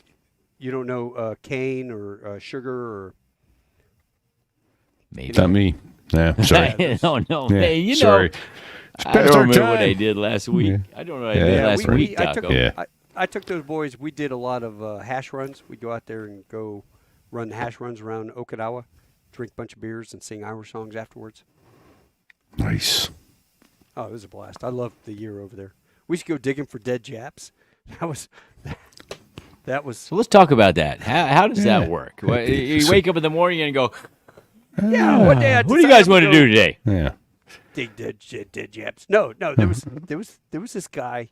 You don't know Kane or Sugar or? Maybe. Not me. Yeah, sorry. I don't know. Yeah, Hey, sorry. I don't remember what I did last week. Yeah. I don't know what I did last week, Taco. I took those boys. We did a lot of hash runs. We'd go out there and go run hash runs around Okinawa, drink a bunch of beers, and sing Irish songs afterwards. Nice. Oh, it was a blast. I loved the year over there. We used to go digging for dead Japs. That was. So let's talk about that. How does that work? You wake up in the morning and go, one day what do you guys want to do today? Yeah. Dig dead Japs. No. There was this guy,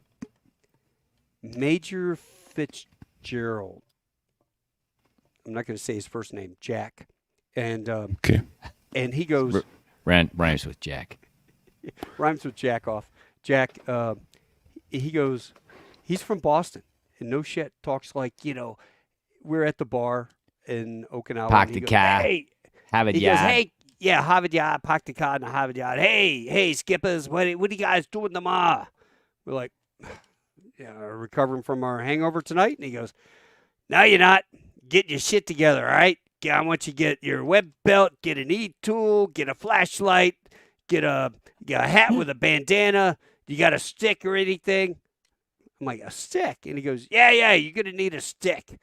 Major Fitzgerald. I'm not going to say his first name, Jack, and and he goes rhymes with Jack. Rhymes with jack off. Jack, he goes, he's from Boston, and no shit, talks like, we're at the bar in Okinawa. Park and he the goes, car. Hey, Have it, he yeah. goes, hey, yeah, Harvard Yard, park the car in the Harvard Yard. Hey, skippers, what are you guys doing tomorrow? We're like, recovering from our hangover tonight. And he goes, no, you're not. Get your shit together, all right? I want you to get your web belt, get an e-tool, get a flashlight, get a hat with a bandana. You got a stick or anything? I'm like, a stick? And he goes, yeah, you're going to need a stick.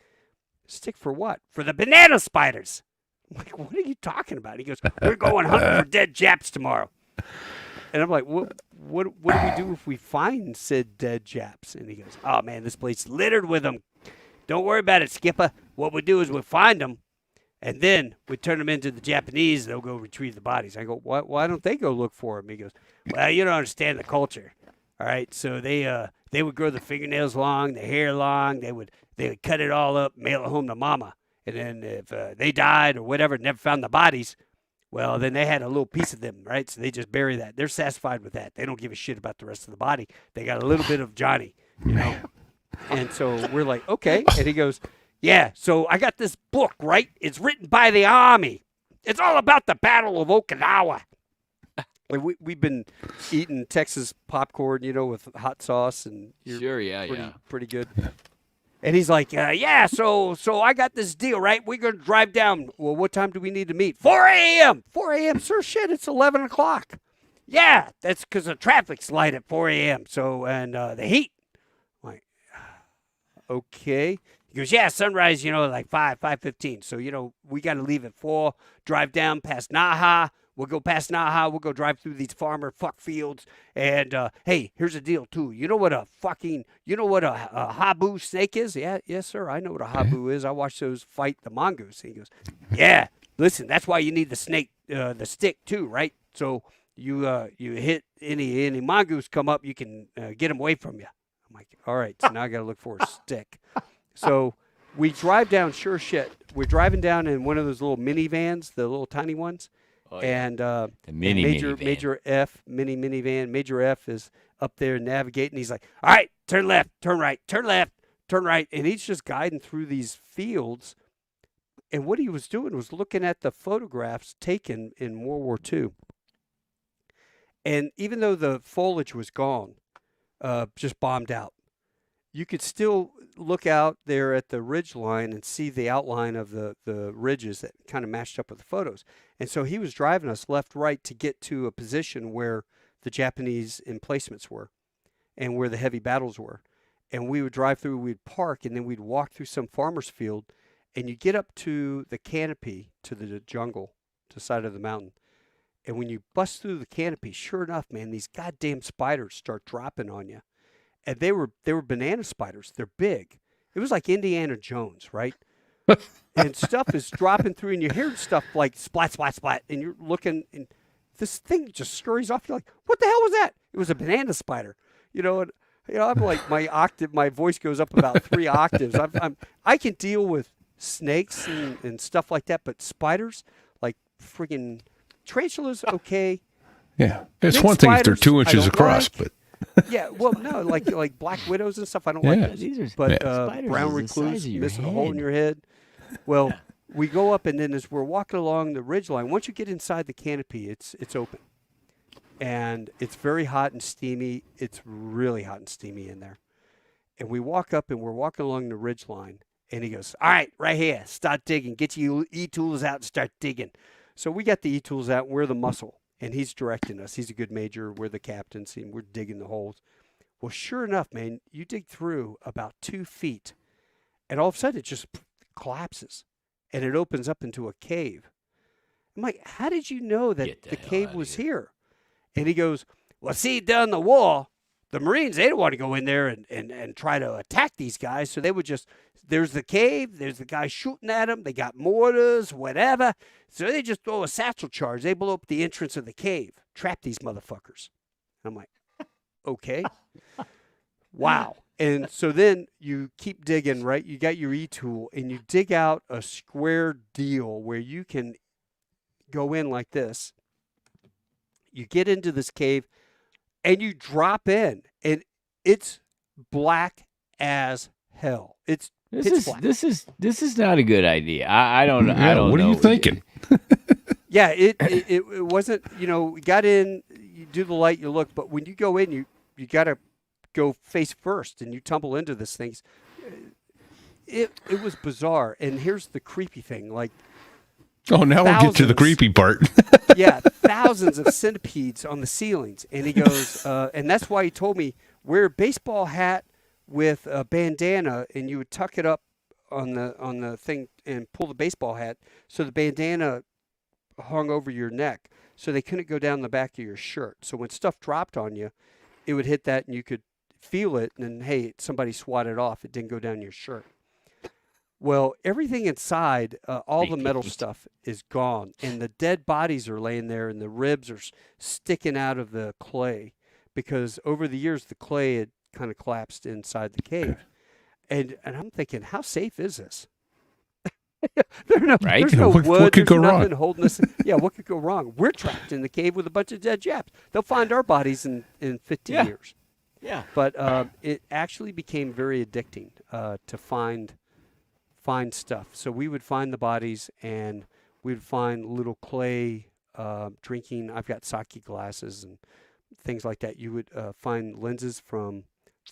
Stick for what? For the banana spiders. I'm like, what are you talking about? He goes, we're going hunting for dead Japs tomorrow. And I'm like, what do we do if we find said dead Japs? And he goes, oh, man, this place is littered with them. Don't worry about it, Skipper. What we do is we find them, and then we turn them into the Japanese. They'll go retrieve the bodies. I go, why don't they go look for them? He goes, well, you don't understand the culture. All right, so they would grow the fingernails long, the hair long. They would cut it all up, mail it home to Mama. And then if they died or whatever, never found the bodies, well, then they had a little piece of them, right? So they just bury that. They're satisfied with that. They don't give a shit about the rest of the body. They got a little bit of Johnny, And so we're like, okay. And he goes, yeah, so I got this book, right? It's written by the Army. It's all about the Battle of Okinawa. We've been eating Texas popcorn, with hot sauce. And Sure, yeah. Pretty good. And he's like, so I got this deal, right? We're going to drive down. Well, what time do we need to meet? 4 a.m. 4 a.m., sir, shit, it's 11 o'clock. Yeah, that's because the traffic's light at 4 a.m. So, and the heat. I'm like, okay. He goes, yeah, sunrise, like 5:15. So, we got to leave at 4, drive down past Naha. We'll go past Naha. We'll go drive through these farmer fuck fields. And, hey, here's the deal, too. You know what a habu snake is? Yeah, yes, sir. I know what a habu is. I watched those fight the mongoose. He goes, yeah, listen, that's why you need the snake, the stick, too, right? So you hit any mongoose come up, you can get them away from you. I'm like, all right, so now I got to look for a stick. So we drive down, sure shit. We're driving down in one of those little minivans, the little tiny ones. Oh, yeah. And the Major F minivan. Major F is up there navigating. He's like, all right, turn left, turn right, turn left, turn right. And he's just guiding through these fields. And what he was doing was looking at the photographs taken in World War II. And even though the foliage was gone, just bombed out, you could still look out there at the ridge line and see the outline of the ridges that kind of matched up with the photos. And so he was driving us left, right to get to a position where the Japanese emplacements were and where the heavy battles were. And we would drive through, we'd park, and then we'd walk through some farmer's field, and you get up to the canopy, to the jungle, to the side of the mountain. And when you bust through the canopy, sure enough, man, these goddamn spiders start dropping on you. And they were banana spiders. They're big. It was like Indiana Jones, right? And stuff is dropping through, and you're hearing stuff like splat, splat, splat. And you're looking, and this thing just scurries off. You're like, what the hell was that? It was a banana spider. And I'm like, my voice goes up about 3 octaves. I can deal with snakes and stuff like that, but spiders, like friggin' tarantulas, okay. Yeah, it's Big one thing if they're spiders, 2 inches across, but. Yeah, well, no, like black widows and stuff. I don't like those. These are But spiders brown is the size recluse, of your missing a hole in head. your head. Well, we go up, and then as we're walking along the ridge line, once you get inside the canopy, it's open, and it's very hot and steamy. It's really hot and steamy in there. And we walk up, and we're walking along the ridge line, and he goes, "All right, right here, start digging. Get your e-tools out and start digging." So we got the e-tools out, and we're the muscle. And he's directing us. He's a good major. We're the captains, and we're digging the holes. Well, sure enough, man, you dig through about 2 feet, and all of a sudden it just collapses, and it opens up into a cave. I'm like, how did you know that the cave was here? And he goes, well, see, during the war, the Marines, they didn't want to go in there and try to attack these guys, so they would just, there's the cave, there's the guy shooting at them, they got mortars, whatever, so they just throw a satchel charge. They blow up the entrance of the cave, trap these motherfuckers. I'm like, okay. Wow. And so then you keep digging, right? You got your e-tool, and you dig out a square deal where you can go in like this. You get into this cave. and you drop in, and it's black as hell. It's pitch black. This is not a good idea. I don't Yeah, I don't what know. are you thinking? Yeah, it wasn't. We got in. You do the light, you look, but when you go in, you got to go face first, and you tumble into this thing. It was bizarre, and here's the creepy thing. Like, Oh, now we'll get to the creepy part. yeah, thousands of centipedes on the ceilings, and he goes, and that's why he told me wear a baseball hat with a bandana, and you would tuck it up on the thing and pull the baseball hat so the bandana hung over your neck, so they couldn't go down the back of your shirt. So when stuff dropped on you, it would hit that, and you could feel it, and then, hey, somebody swatted off. It didn't go down your shirt. Well, everything inside, all the metal stuff is gone, and the dead bodies are laying there, and the ribs are sticking out of the clay because over the years the clay had kind of collapsed inside the cave. And I'm thinking, how safe is this? There's no What wood. could go there's nothing wrong? holding us. Yeah, what could go wrong? We're trapped in the cave with a bunch of dead Japs. They'll find our bodies in 50 years. Yeah. But it actually became very addicting to find stuff. So we would find the bodies, and we'd find little clay drinking. I've got sake glasses and things like that. You would find lenses from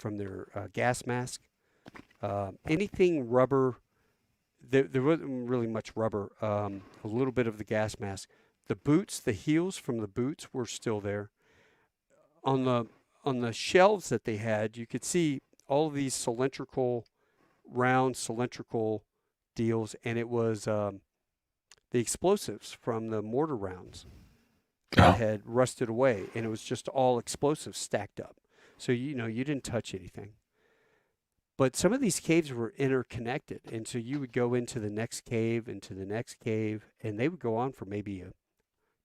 their gas mask. Anything rubber. There wasn't really much rubber. A little bit of the gas mask. The boots, the heels from the boots were still there. On the shelves that they had, you could see all of these round cylindrical deals, and it was the explosives from the mortar rounds that had rusted away, and it was just all explosives stacked up. So you didn't touch anything. But some of these caves were interconnected, and so you would go into the next cave, into the next cave, and they would go on for maybe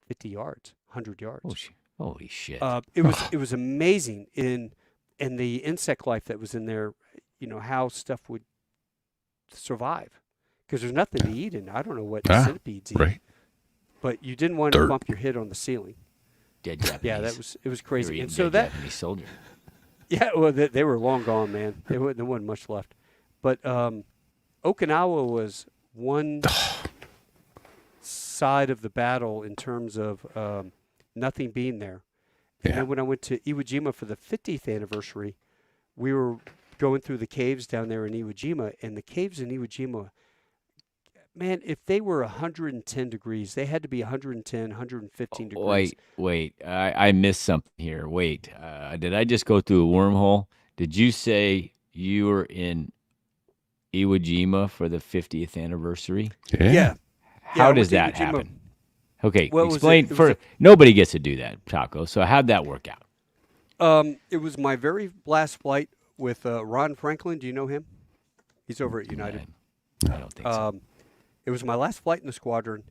50 yards, 100 yards. Holy shit! It was amazing in the insect life that was in there. How stuff would survive, because there's nothing to eat, and I don't know what centipedes eat. Right. But you didn't want to bump your head on the ceiling. Dead Japanese. Yeah, it was crazy. And dead so that Japanese soldier. Yeah, well, they were long gone, man. There wasn't much left. But Okinawa was one side of the battle in terms of nothing being there. And then when I went to Iwo Jima for the 50th anniversary, we were going through the caves down there in Iwo Jima, and the caves in Iwo Jima, man, if they were 110 degrees, they had to be 110, 115 degrees. Wait. I missed something here. Wait. Did I just go through a wormhole? Did you say you were in Iwo Jima for the 50th anniversary? Yeah. How does that happen? Okay, well, explain. Nobody gets to do that, Taco. So how'd that work out? It was my very last flight with Ron Franklin. Do you know him? He's over at United. I don't think so. It was my last flight in the squadron,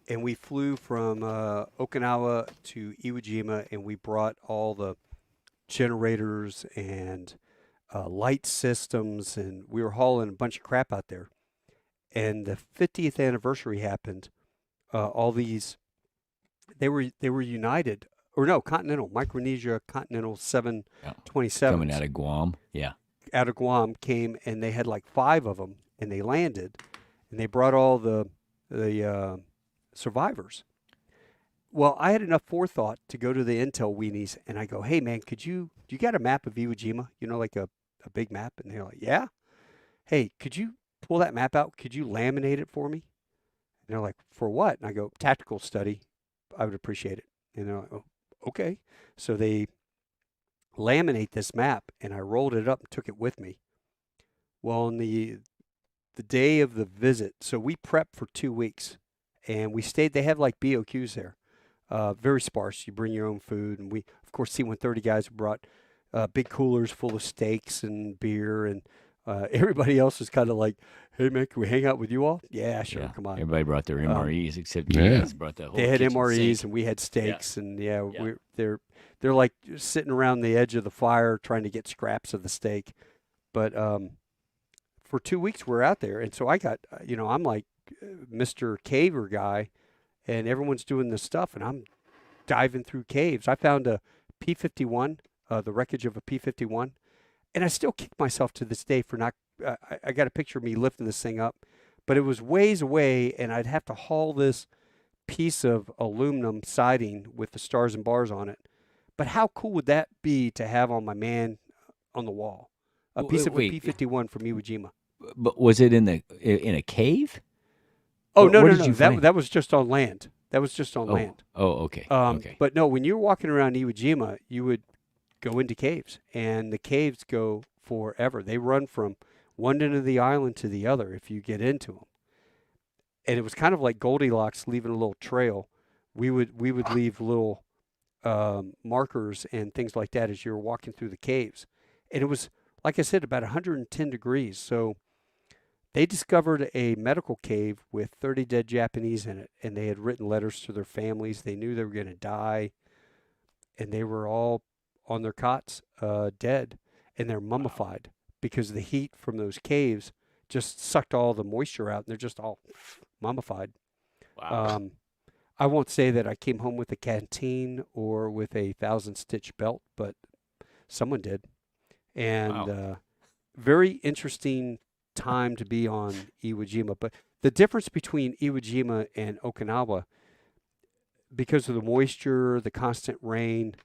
and we flew from Okinawa to Iwo Jima, and we brought all the generators and light systems, and we were hauling a bunch of crap out there. And the 50th anniversary happened. All these, they were United, or no, Continental, Micronesia Continental 727. Coming out of Guam, yeah. Out of Guam came, and they had like 5 of them, and they landed. And they brought all the survivors. Well, I had enough forethought to go to the intel weenies, and I go, hey, man, do you got a map of Iwo Jima? Like a big map? And they're like, yeah. Hey, could you pull that map out? Could you laminate it for me? And they're like, for what? And I go, tactical study. I would appreciate it. And they're like, oh, okay. So they laminate this map, and I rolled it up and took it with me. Well, on the day of the visit, so we prepped for 2 weeks, and we stayed. They have like BOQs there, very sparse. You bring your own food, and we, of course, C-130 guys brought big coolers full of steaks and beer, and everybody else was kind of like, hey, man, can we hang out with you all? Yeah, sure, come on. Everybody brought their MREs, except you guys brought that whole They had kitchen MREs, sink. and we had steaks, and they're like sitting around the edge of the fire trying to get scraps of the steak, but for 2 weeks we're out there, and so I got, I'm like Mr. Caver guy, and everyone's doing this stuff, and I'm diving through caves. I found a P-51, the wreckage of a P-51. And I still kick myself to this day for not, I got a picture of me lifting this thing up, but it was ways away, and I'd have to haul this piece of aluminum siding with the stars and bars on it. But how cool would that be to have on my man on the wall? A piece of a P-51 from Iwo Jima. But was it in a cave? Oh, no. That was just on land. That was just on land. Oh, okay. Okay. But no, when you're walking around Iwo Jima, you would go into caves, and the caves go forever. They run from one end of the island to the other if you get into them. And it was kind of like Goldilocks leaving a little trail. We would leave little markers and things like that as you were walking through the caves. And it was, like I said, about 110 degrees. So they discovered a medical cave with 30 dead Japanese in it, and they had written letters to their families. They knew they were going to die, and they were all on their cots, dead, and they're mummified because the heat from those caves just sucked all the moisture out, and they're just all mummified. Wow. I won't say that I came home with a canteen or with a 1,000-stitch belt, but someone did. And very interesting time to be on Iwo Jima. But the difference between Iwo Jima and Okinawa, because of the moisture, the constant rain,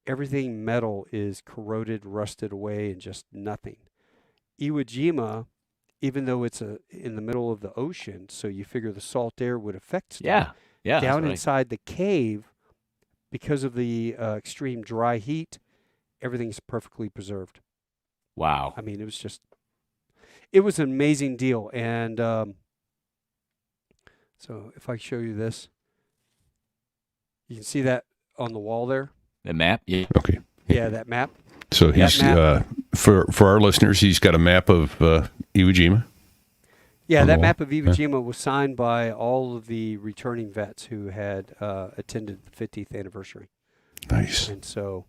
everything metal is corroded, rusted away, and just nothing. Iwo Jima, even though it's in the middle of the ocean, so you figure the salt air would affect stuff. Yeah. Down inside the cave, because of the extreme dry heat, everything's perfectly preserved. Wow. I mean, it was an amazing deal. And so if I show you this, you can see that on the wall there. The map? Yeah. Okay. Yeah, that map. So he's for our listeners, he's got a map of Iwo Jima. Yeah, that map of Iwo Jima was signed by all of the returning vets who had attended the 50th anniversary. Nice. And so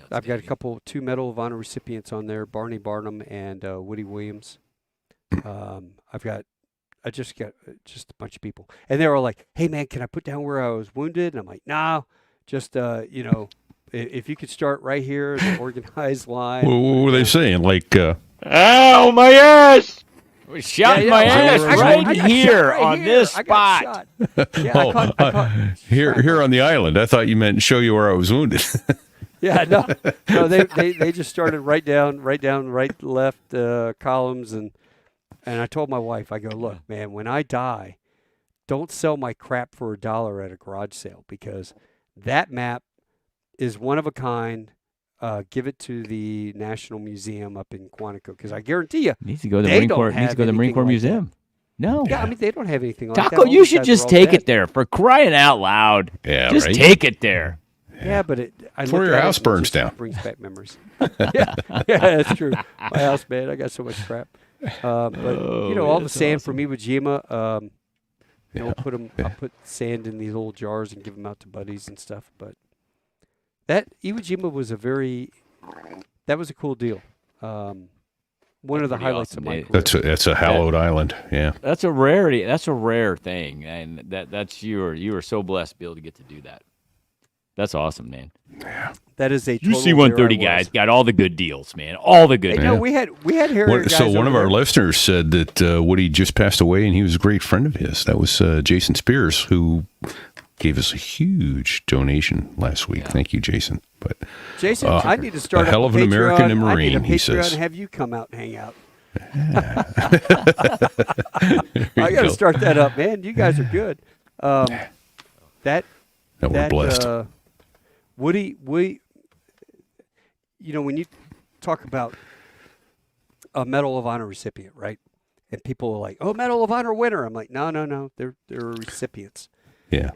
I've got two Medal of Honor recipients on there, Barney Barnum and Woody Williams. I just got just a bunch of people. And they were like, hey, man, can I put down where I was wounded? And I'm like, nah, just, if you could start right here, the organized line. What were they saying? Like, Ow, my ass! Shot in my ass right here on this spot. Here on the island. I thought you meant show you where I was wounded. Yeah, no, they just started right down, right, left columns, and I told my wife, I go, look, man, when I die, don't sell my crap for $1 at a garage sale, because that map is one of a kind. Give it to the National Museum up in Quantico, because I guarantee you, needs to go to the Marine Corps. Needs to go to the Marine Corps Museum. No. Yeah, I mean, they don't have anything like that. Taco, you should just take it there, for crying out loud. Yeah, just right? take it there. Yeah, but before your house burns down, brings back memories. yeah, that's true. My house, man, I got so much crap. But all the sand from Iwo Jima, I put sand in these little jars and give them out to buddies and stuff. But that Iwo Jima was that was a cool deal. One of the highlights of my career. That's a hallowed island. Yeah, that's a rarity. That's a rare thing, and that's you are so blessed to be able to get to do that. That's awesome, man. Yeah, that is a. You C-130 guys got all the good deals, man. All the good. No, we had Harrier guys. So one of our listeners said that Woody just passed away, and he was a great friend of his. That was Jason Spears, who gave us a huge donation last week. Yeah. Thank you, Jason. But Jason, I need to start a hell of an American and Marine. I need a he says, and have you come out and hang out. Yeah. I got to start that up, man. You guys are good. We're blessed. Woody, when you talk about a Medal of Honor recipient, right? And people are like, "Oh, Medal of Honor winner." I'm like, "No, they're recipients." Yeah.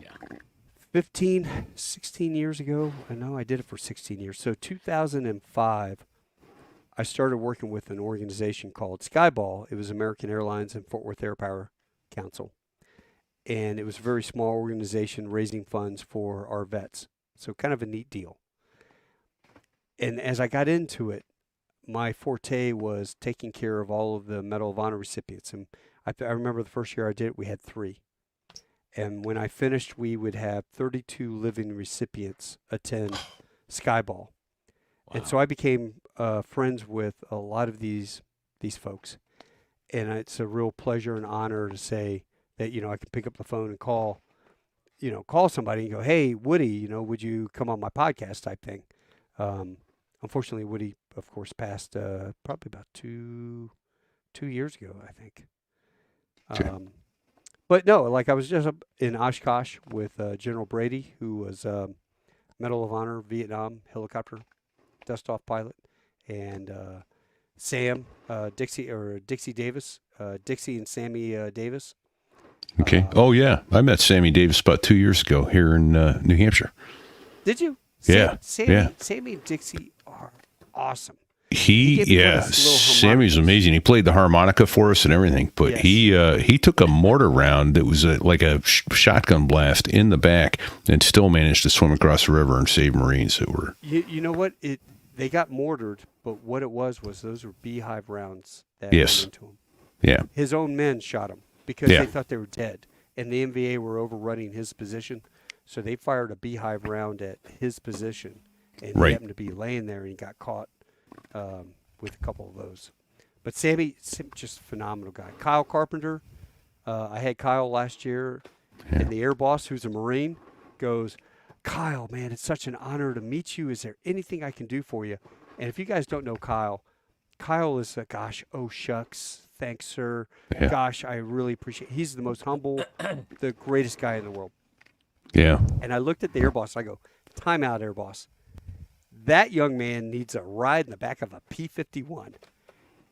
16 years ago, I know I did it for 16 years. So 2005, I started working with an organization called Skyball. It was American Airlines and Fort Worth Air Power Council. And it was a very small organization raising funds for our vets. So kind of a neat deal. And as I got into it, my forte was taking care of all of the Medal of Honor recipients. And I remember the first year I did it, we had 3. And when I finished, we would have 32 living recipients attend Skyball. And so I became friends with a lot of these folks. And it's a real pleasure and honor to say that, I can pick up the phone and call somebody and go, hey, Woody, would you come on my podcast type thing. Unfortunately, Woody, of course, passed probably about two years ago, I think. But no, like I was just up in Oshkosh with General Brady, who was Medal of Honor Vietnam helicopter dust-off pilot, and Sam Dixie Davis, Dixie and Sammy Davis. Okay. Oh yeah, I met Sammy Davis about 2 years ago here in New Hampshire. Did you? Yeah. Sammy and Dixie are awesome. Sammy's amazing. He played the harmonica for us and everything, but he took a mortar round that was like a shotgun blast in the back and still managed to swim across the river and save Marines that were. You know what? They got mortared, but what it was those were beehive rounds that went into him. Yeah. His own men shot him because they thought they were dead, and the NVA were overrunning his position, so they fired a beehive round at his position, and he happened to be laying there, and he got caught with a couple of those. But Sammy, just a phenomenal guy. Kyle Carpenter, I had Kyle last year, and the air boss, who's a Marine, goes, Kyle, man, it's such an honor to meet you. Is there anything I can do for you? And if you guys don't know Kyle is, gosh, oh, shucks, thanks, sir. Yeah. Gosh, I really appreciate it. He's the most humble, the greatest guy in the world. Yeah. And I looked at the air boss. I go, time out, air boss. That young man needs a ride in the back of a P-51.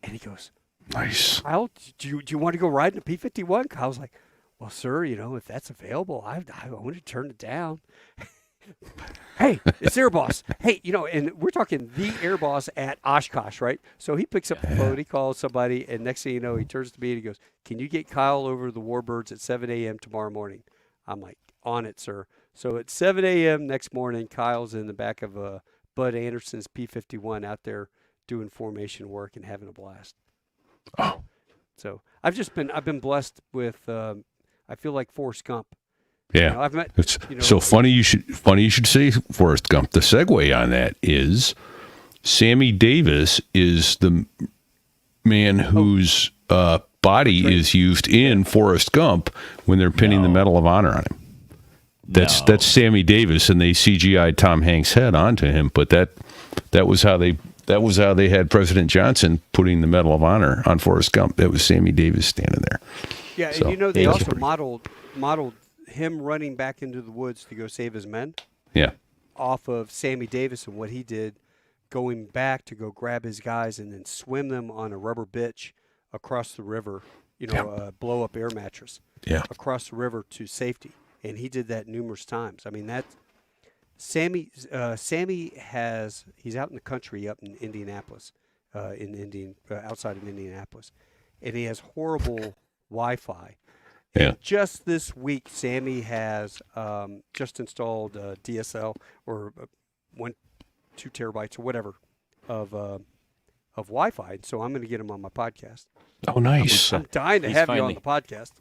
And he goes, nice. Kyle, do you want to go ride in a P-51? Kyle's like, well, sir, if that's available, I want to turn it down. Hey, it's air boss. Hey, and we're talking the air boss at Oshkosh, right? So he picks up the phone, he calls somebody, and next thing you know, he turns to me and he goes, can you get Kyle over to the Warbirds at 7 a.m. tomorrow morning? I'm like, on it, sir. So at 7 a.m. next morning, Kyle's in the back of Bud Anderson's P-51 out there doing formation work and having a blast. Oh. So I've been blessed with, I feel like Forrest Gump. Yeah, I've met. So funny you should say Forrest Gump. The segue on that is Sammy Davis is the man whose body is used in Forrest Gump when they're pinning the Medal of Honor on him. That's Sammy Davis, and they CGI'd Tom Hanks' head onto him. But that was how they had President Johnson putting the Medal of Honor on Forrest Gump. That was Sammy Davis standing there. Yeah, so, and they also modeled him running back into the woods to go save his men. Yeah. Off of Sammy Davis and what he did, going back to go grab his guys and then swim them on a rubber bitch across the river, blow up air mattress. Yeah. Across the river to safety. And he did that numerous times. I mean, Sammy he's out in the country up in Indianapolis, outside of Indianapolis. And he has horrible Wi-Fi. Yeah. And just this week, Sammy has just installed DSL or 2 terabytes or whatever of Wi-Fi. So I'm going to get him on my podcast. Oh, nice! I'm dying to have you on the podcast.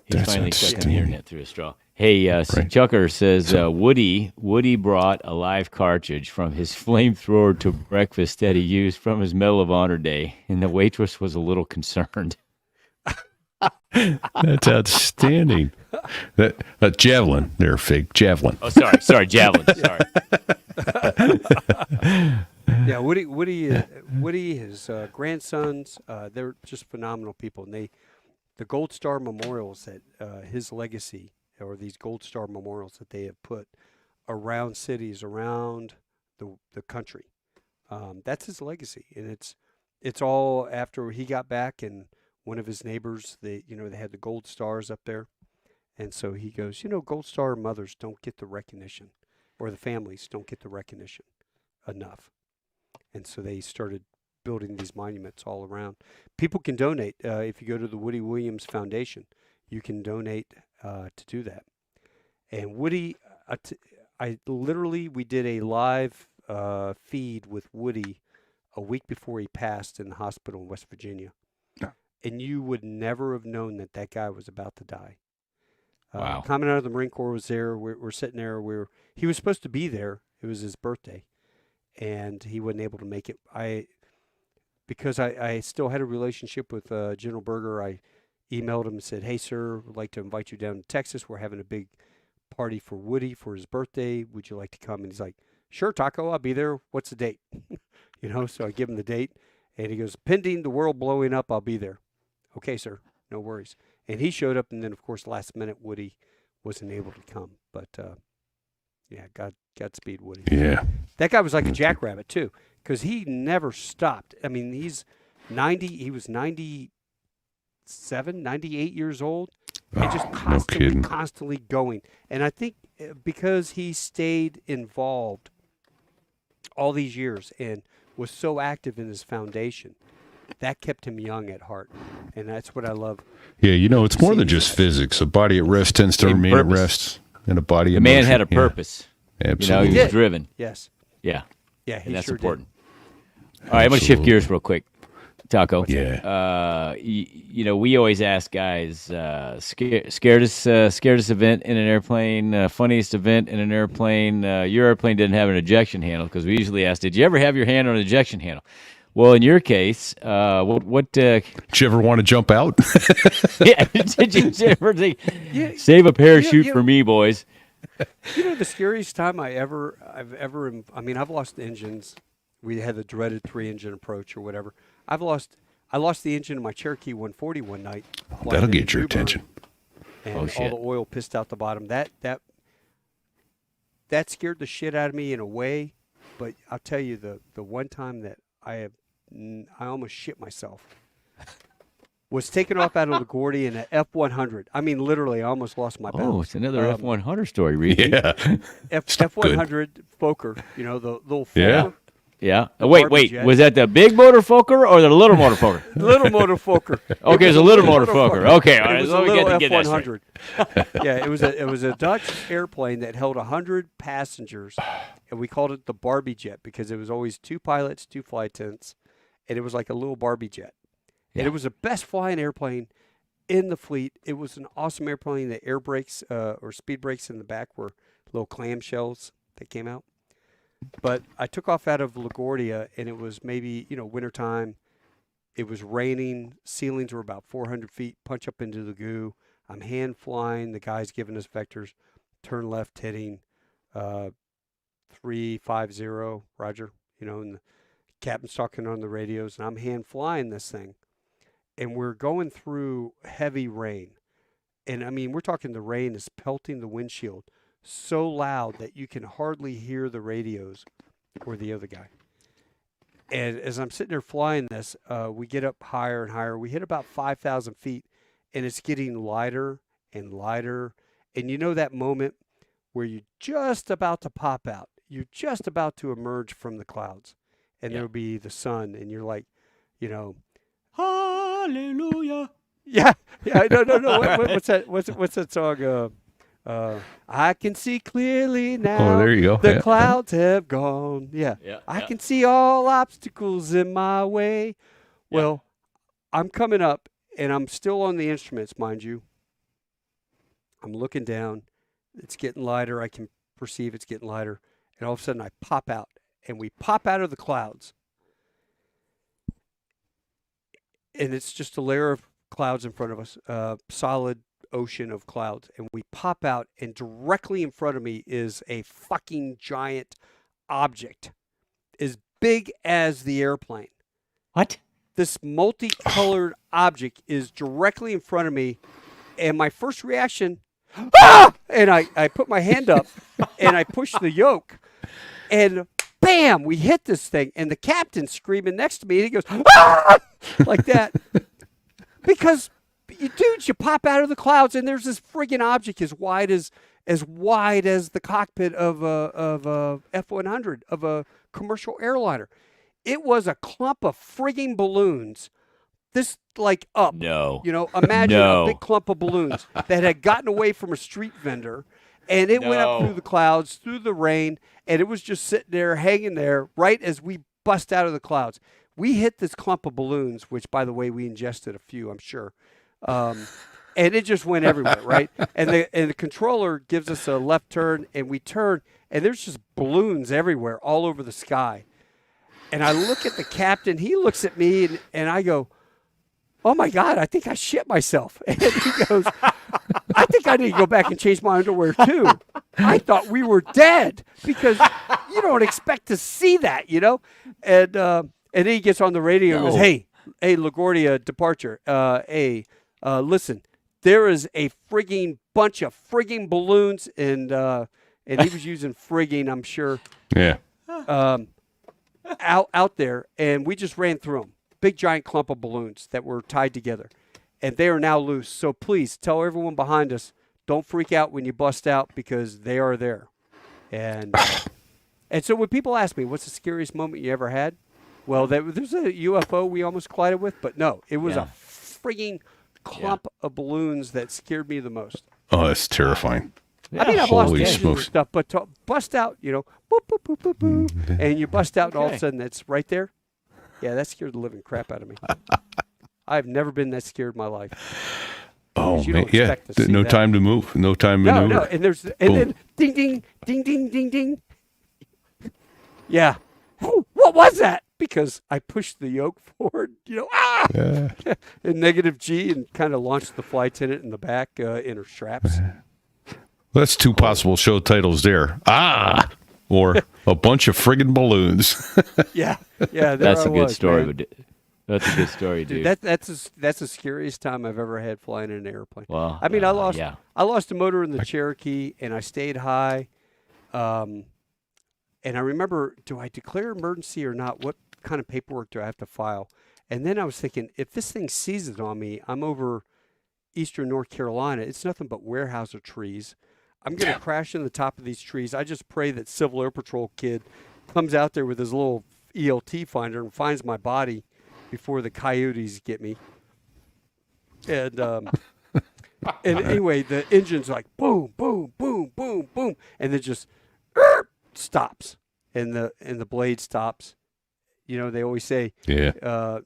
He's finally sucking the internet through a straw. Hey, Chucker says Woody brought a live cartridge from his flamethrower to breakfast that he used from his Medal of Honor day, and the waitress was a little concerned. That's outstanding. That javelin there, Fig. Javelin. Oh, sorry, javelin. Sorry. Yeah, Woody, his grandsons, they're just phenomenal people. And the Gold Star memorials that his legacy, or these Gold Star memorials that they have put around cities, around the country, that's his legacy. And it's all after he got back, and one of his neighbors, they had the gold stars up there. And so he goes, Gold Star mothers don't get the recognition, or the families don't get the recognition enough. And so they started building these monuments all around. People can donate. If you go to the Woody Williams Foundation, you can donate to do that. And Woody, we did a live feed with Woody a week before he passed in the hospital in West Virginia. And you would never have known that guy was about to die. Wow. Commandant of the Marine Corps was there. We're sitting there. He was supposed to be there. It was his birthday, and he wasn't able to make it. Because I still had a relationship with General Berger, I emailed him and said, "Hey, sir, I'd like to invite you down to Texas. We're having a big party for Woody for his birthday. Would you like to come?" And he's like, "Sure, Taco, I'll be there. What's the date?" So I give him the date, and he goes, "Pending the world blowing up, I'll be there." "Okay, sir, no worries." And he showed up, and then, of course, last minute, Woody wasn't able to come. But, yeah, Godspeed, Woody. Yeah. That guy was like a jackrabbit, too, because he never stopped. I mean, he was 97, 98 years old, and just constantly going. And I think because he stayed involved all these years and was so active in his foundation, that kept him young at heart. And that's what I love. Yeah, it's more than just physics. A body at rest tends to remain at rest, and a body The man had a purpose. Absolutely. He was driven. Yes. Yeah. Yeah, And that's sure important. All right, I'm going to shift gears real quick. Taco. Yeah. We always ask guys, scaredest event in an airplane, funniest event in an airplane. Your airplane didn't have an ejection handle because we usually ask, did you ever have your hand on an ejection handle? Well, in your case, what did you ever want to jump out? Yeah, did you ever think, save a parachute for me, boys? The scariest time I've lost engines. We had the dreaded 3-engine approach or whatever. I lost the engine in my Cherokee 140 one night. That'll get your attention. And all the oil pissed out the bottom. That scared the shit out of me in a way. But I'll tell you, the one time that I almost shit myself was taken off out of LaGuardia in an F-100. I mean, literally, I almost lost my balance. Oh, it's another F-100 story, Reed. Yeah. F-100 Fokker, the little Fokker. Yeah. Yeah. Wait. Was that the big motor Fokker or the little motor Fokker? Little motor Fokker. Okay, it's a little motor Fokker. Okay, all right. It was a little F-100. Yeah, it was a Dutch airplane that held 100 passengers, and we called it the Barbie jet because it was always 2 pilots, 2 flight attendants, and it was like a little Barbie jet. Yeah. And it was the best flying airplane in the fleet. It was an awesome airplane. The air brakes or speed brakes in the back were little clamshells that came out. But I took off out of LaGuardia, and it was maybe, wintertime. It was raining. Ceilings were about 400 feet, punch up into the goo. I'm hand flying. The guy's giving us vectors. Turn left, heading 350, roger. And the captain's talking on the radios, and I'm hand flying this thing. And we're going through heavy rain. And, we're talking the rain is pelting the windshield so loud that you can hardly hear the radios or the other guy. And as I'm sitting there flying this, we get up higher and higher. We hit about 5,000 feet, and it's getting lighter and lighter. And that moment where you're just about to pop out. You're just about to emerge from the clouds, and there'll be the sun, and you're like, hallelujah. Yeah. No. What's that song? I can see clearly now. Oh, there you go. The clouds have gone. Yeah. I can see all obstacles in my way. Well, I'm coming up, and I'm still on the instruments, mind you. I'm looking down. It's getting lighter. I can perceive it's getting lighter. And all of a sudden, I pop out, and we pop out of the clouds. And it's just a layer of clouds in front of us, solid ocean of clouds, and we pop out, and directly in front of me is a fucking giant object as big as the airplane. What? This multicolored object is directly in front of me, and my first reaction, and I put my hand up and I push the yoke, and bam, we hit this thing, and the captain's screaming next to me, and he goes, like that, because dudes, you pop out of the clouds, and there's this friggin' object as wide as the cockpit of a F-100 of a commercial airliner. It was a clump of frigging balloons. This up. No. Imagine a big clump of balloons that had gotten away from a street vendor, and it went up through the clouds, through the rain, and it was just sitting there, hanging there, right as we bust out of the clouds. We hit this clump of balloons, which, by the way, we ingested a few, I'm sure. And and it just went everywhere, right? And the controller gives us a left turn, and we turn, and there's just balloons everywhere, all over the sky. And I look at the captain. He looks at me, and I go, "Oh my God, I think I shit myself." And he goes, "I think I need to go back and change my underwear too. I thought we were dead," because you don't expect to see that, you know. And then he gets on the radio and goes, "Hey, LaGuardia departure. Listen, there is a frigging bunch of frigging balloons," and he was using frigging, I'm sure. Yeah. Out there, and we just ran through them. Big giant clump of balloons that were tied together, and they are now loose. So please tell everyone behind us, don't freak out when you bust out, because they are there. And so when people ask me, what's the scariest moment you ever had? Well, there's a UFO we almost collided with, but no, it was a frigging clump of balloons that scared me the most. Oh, that's terrifying. I mean, I've lost Holy engines smokes. and stuff, but to bust out, you know, boop, boop, boop, boop, boop, and you bust out, and all of a sudden it's right there. Yeah, that scared the living crap out of me. I've never been that scared in my life. Oh, You man. don't Yeah. expect to see No that. time to move. No time to No, maneuver. and then ding, ding, ding, ding, ding, ding. Yeah. Oh, what was that? Because I pushed the yoke forward, you know, in negative G, and kind of launched the flight attendant in the back in her straps. That's two possible show titles there. Or a bunch of friggin' balloons. Yeah. There That's I a good was, story. man. But that's a good story, dude. That's the scariest time I've ever had flying in an airplane. Well, I mean, I lost a motor in the Cherokee, and I stayed high. And I remember, do I declare emergency or not? What kind of paperwork do I have to file? And then I was thinking, if this thing seizes on me, I'm over eastern North Carolina. It's nothing but Weyerhaeuser trees. I'm going to crash in the top of these trees. I just pray that Civil Air Patrol kid comes out there with his little ELT finder and finds my body before the coyotes get me. And anyway, the engine's like boom, boom, boom, boom, boom, and then just stops, and the blade stops. You know, they always say,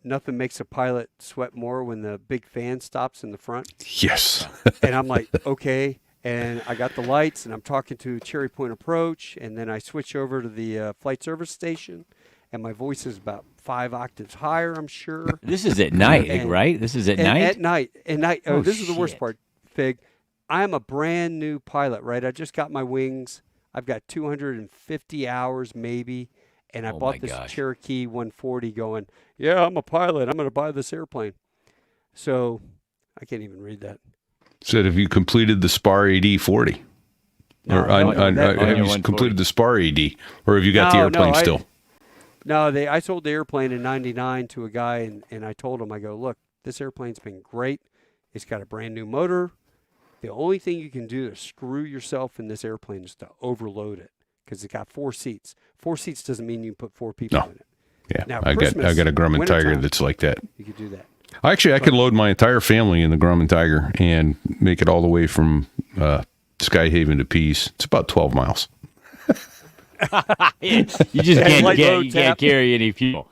nothing makes a pilot sweat more when the big fan stops in the front. Yes. And I'm like, okay. And I got the lights, and I'm talking to Cherry Point Approach, and then I switch over to the flight service station, and my voice is about 5 octaves higher, I'm sure. This is at night, right? This is at night? At night. Oh, this is the worst shit. part, Fig. I'm a brand new pilot, right? I just got my wings. I've got 250 hours maybe, and I bought this Cherokee 140 going, yeah, I'm a pilot. I'm going to buy this airplane. So I can't even read that. Said, have you completed the SPAR AD 40? No, have you completed the SPAR AD? Or have you got the airplane still? I sold the airplane in 99 to a guy, and I told him, I go, look, this airplane's been great. It's got a brand new motor. The only thing you can do to screw yourself in this airplane is to overload it, because it's got 4 seats. 4 seats doesn't mean you can put 4 people in it. Yeah, now, I got a Grumman Tiger that's like that. You could do that. Actually, I could load my entire family in the Grumman Tiger and make it all the way from Skyhaven to Peace. It's about 12 miles. You just can't carry any people.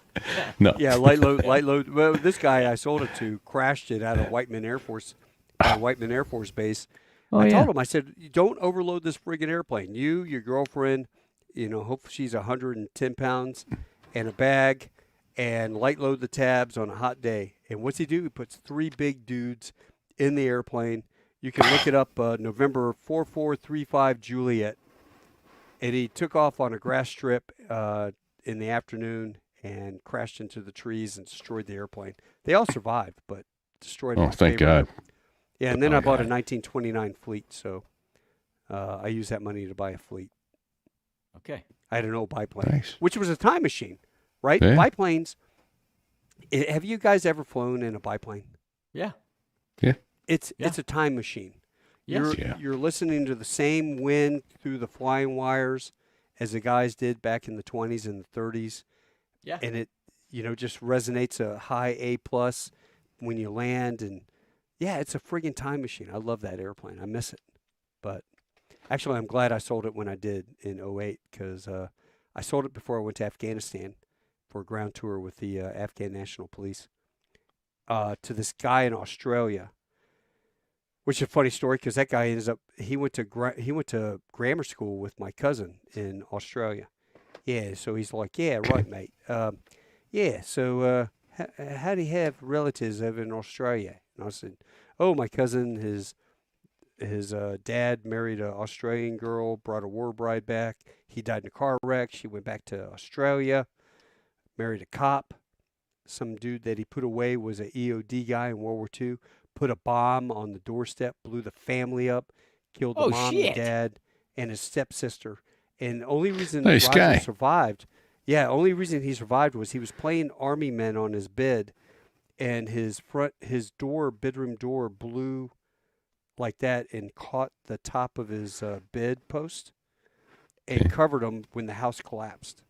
No. Yeah, light load. Well, this guy I sold it to crashed it out of Whiteman Air Force Base. I told him, I said, don't overload this friggin' airplane. You, your girlfriend, hope she's 110 pounds, and a bag, and light load the tabs on a hot day. And what's he do? He puts 3 big dudes in the airplane. You can look it up, November 4435 Juliet. And he took off on a grass strip in the afternoon and crashed into the trees and destroyed the airplane. They all survived, but destroyed it. Oh, thank God. Yeah, and then I bought a 1929 Fleet, so I used that money to buy a Fleet. Okay. I had an old biplane, which was a time machine, right? Yeah. Biplanes. Have you guys ever flown in a biplane? Yeah. Yeah. It's a time machine. Yes. You're listening to the same wind through the flying wires as the guys did back in the 20s and the 30s. Yeah. And it, just resonates a high A+ when you land. And, yeah, it's a friggin' time machine. I love that airplane. I miss it. But actually, I'm glad I sold it when I did in 2008, because I sold it before I went to Afghanistan for a ground tour with the Afghan National Police to this guy in Australia. Which is a funny story because that guy he went to grammar school with my cousin in Australia. Yeah, so he's like, yeah, right, mate. Yeah, so how do you have relatives over in Australia? And I said, oh, my cousin, his dad married an Australian girl, brought a war bride back. He died in a car wreck. She went back to Australia, married a cop. Some dude that he put away was an EOD guy in World War II. Put a bomb on the doorstep, blew the family up, killed the mom, the dad, and his stepsister. And the only reason Roger survived, only reason he survived was he was playing army men on his bed, and his bedroom door blew like that and caught the top of his bed post and covered him when the house collapsed.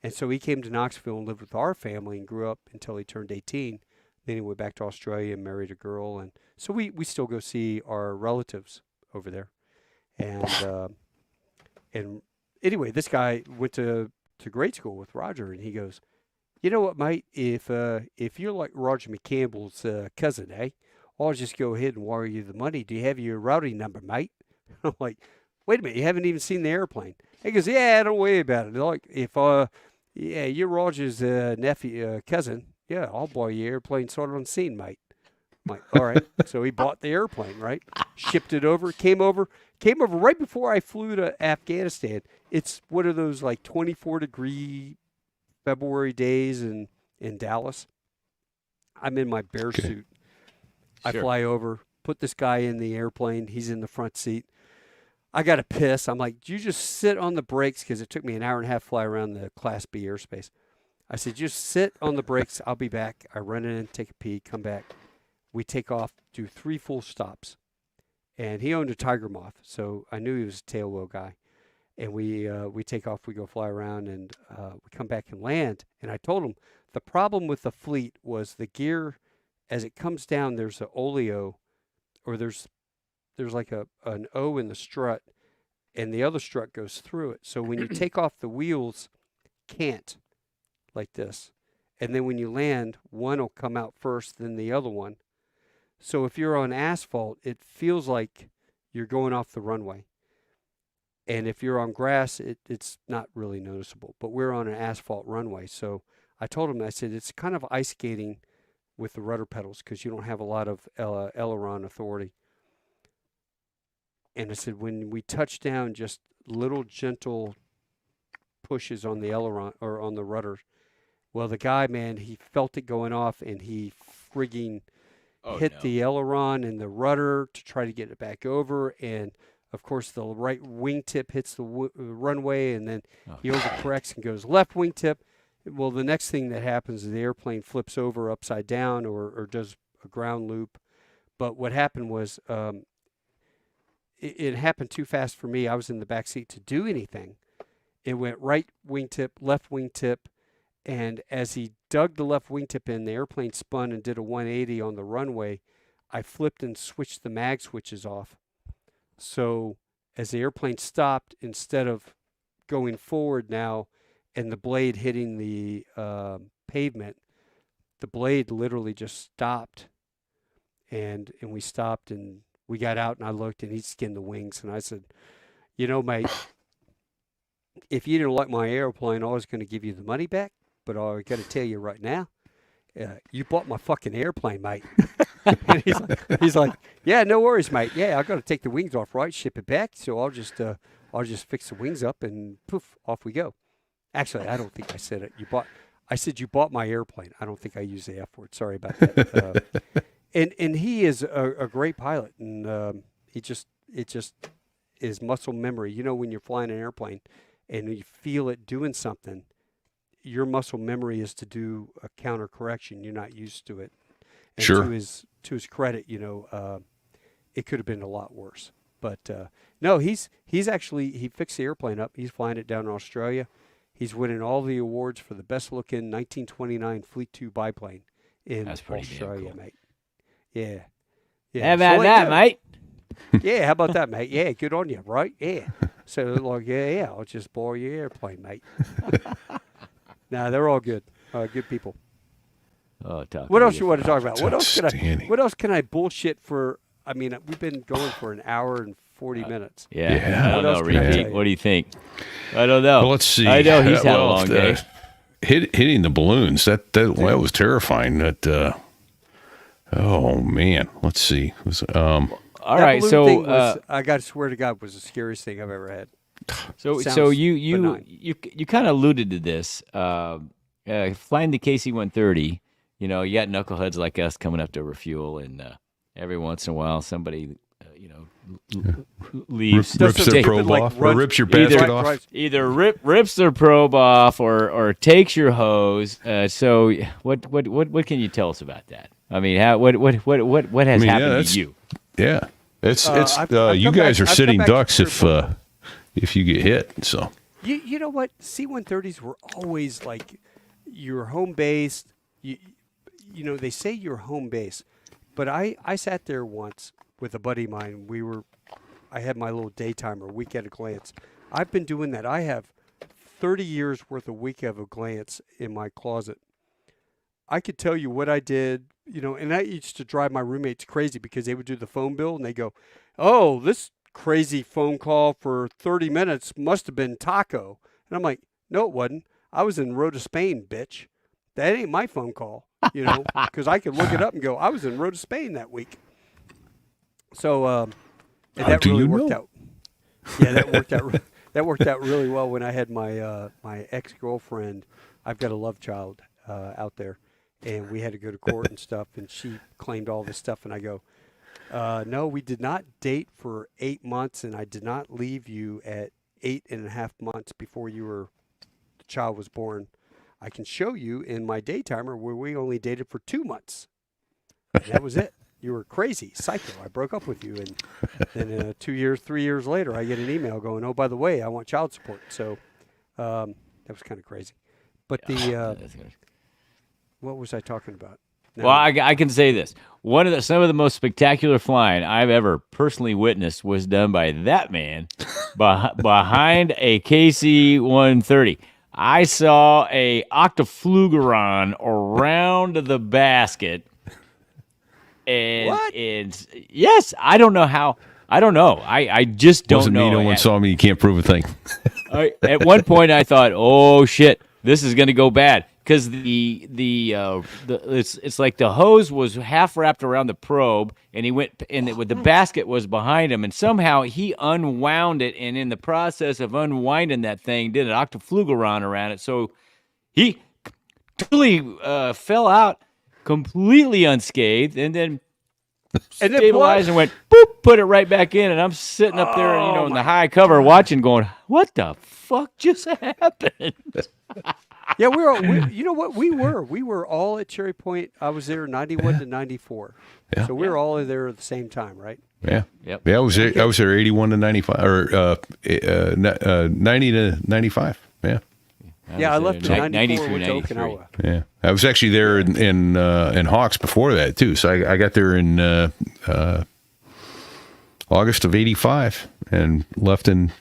And so he came to Knoxville and lived with our family and grew up until he turned 18. Then he went back to Australia and married a girl. And so we still go see our relatives over there. And anyway, this guy went to grade school with Roger, and he goes, you know what, mate, if you're like Roger McCampbell's cousin, I'll just go ahead and wire you the money. Do you have your routing number, mate? I'm like, wait a minute, you haven't even seen the airplane. He goes, yeah, don't worry about it. Like, if you're Roger's cousin, yeah, I'll buy you airplane started on scene, mate. I'm like, all right. So he bought the airplane, right? Shipped it over, came over right before I flew to Afghanistan. It's one of those like 24-degree February days in Dallas. I'm in my bear suit. I fly over, put this guy in the airplane. He's in the front seat. I got to piss. I'm like, you just sit on the brakes, because it took me an hour and a half to fly around the Class B airspace. I said, just sit on the brakes. I'll be back. I run in, take a pee, come back. We take off, do 3 full stops. And he owned a Tiger Moth, so I knew he was a tail wheel guy. And we take off, we go fly around, and we come back and land. And I told him the problem with the fleet was the gear, as it comes down, there's an oleo, or there's like an O in the strut, and the other strut goes through it. So when you take off, the wheels can't, like this. And then when you land, one will come out first, then the other one. So if you're on asphalt, it feels like you're going off the runway. And if you're on grass, it's not really noticeable. But we're on an asphalt runway. So I told him, I said, it's kind of ice skating with the rudder pedals, because you don't have a lot of aileron authority. And I said, when we touch down, just little gentle pushes on the aileron or on the rudder. Well, the guy, man, he felt it going off, and he frigging hit the aileron and the rudder to try to get it back over. And, of course, the right wingtip hits the runway, and then he overcorrects and goes left wingtip. Well, the next thing that happens is the airplane flips over upside down or does a ground loop. But what happened was it happened too fast for me. I was in the back seat to do anything. It went right wingtip, left wingtip. And as he dug the left wingtip in, the airplane spun and did a 180 on the runway. I flipped and switched the mag switches off. So as the airplane stopped, instead of going forward now and the blade hitting the pavement, the blade literally just stopped. And we stopped, and we got out, and I looked, and he'd skinned the wings. And I said, you know, mate, if you didn't like my airplane, I was going to give you the money back. But I got to tell you right now, you bought my fucking airplane, mate. And he's like, yeah, no worries, mate. Yeah, I got to take the wings off, right? Ship it back. So I'll just fix the wings up, and poof, off we go. Actually, I don't think I said it. I said you bought my airplane. I don't think I used the F word. Sorry about that. And he is a great pilot, and it just is muscle memory. You know, when you're flying an airplane and you feel it doing something, your muscle memory is to do a counter correction. You're not used to it. And sure. To his credit, you know, it could have been a lot worse. But no, he fixed the airplane up. He's flying it down in Australia. He's winning all the awards for the best looking 1929 Fleet 2 biplane in Australia, cool. Mate. Yeah. How about that, mate? Yeah, how about that, mate? Yeah, good on you, right? Yeah. So, like, yeah, I'll just borrow your airplane, mate. Nah, they're all good. Good people. Oh, what else you want to talk about? What else can I bullshit for I mean, we've been going for an hour and 40 minutes. Yeah. I don't know, else can I Repeat. tell you? What do you think? I don't know. Well, let's see. I know he's had a long day. Hitting the balloons, that was terrifying. Oh man, let's see. All That right, balloon so thing was, I got to swear to God, was the scariest thing I've ever had. so Sounds you benign. kind of alluded to this. Flying the KC-130, you got knuckleheads like us coming up to refuel, and every once in a while somebody leaves, rips their probe off, or rips your basket off. Either rips their probe off or takes your hose. So what can you tell us about that? I mean, what has happened to you? Yeah, it's I've you come guys back- are I've sitting come back ducks to if you get hit. So You know what? C-130s were always like your home base. You know, they say you're home base, but I sat there once with a buddy of mine. I had my little daytimer, week at a glance. I've been doing that. I have 30 years worth of week at a glance in my closet. I could tell you what I did, and I used to drive my roommates crazy because they would do the phone bill and they go, "Oh, this crazy phone call for 30 minutes must have been Taco." And I'm like, "No, it wasn't. I was in Rota, Spain, bitch. That ain't my phone call," because I could look it up and go, "I was in Rota, Spain that week." So and that really worked out. Yeah, that worked out. That worked out really well when I had my my ex-girlfriend. I've got a love child out there, and we had to go to court and stuff, and she claimed all this stuff, and I go, "No, we did not date for 8 months, and I did not leave you at 8.5 months before the child was born. I can show you in my daytimer where we only dated for 2 months. And that was it. You were crazy, psycho. I broke up with you." And then 2 years, 3 years later, I get an email going, "Oh, by the way, I want child support." So that was kind of crazy. But what was I talking about? No. Well, I can say this: some of the most spectacular flying I've ever personally witnessed was done by that man behind a KC-130. I saw a octaflugeron around the basket, and What? and yes, I don't know how. I don't know. I just don't wasn't know. me. No one saw me. You can't prove a thing. At one point, I thought, "Oh shit, this is going to go bad," because it's like the hose was half wrapped around the probe, and he went, and the basket was behind him, and somehow he unwound it, and in the process of unwinding that thing, did an octaflugeron around it, so he totally fell out completely unscathed, and then stabilized and went boop, put it right back in, and I'm sitting up there, in the high cover watching, going, "What the fuck just happened?" Yeah, you know what? We were all at Cherry Point. I was there 91 to 94. Yeah. So we were all there at the same time, right? Yeah. Yep. Yeah, I was there 81 to 95 or 90 to 95. Yeah. I left in 94, 93, went to 93. Okinawa. Yeah. I was actually there in Hawks before that too. So I got there in August of 85 and left in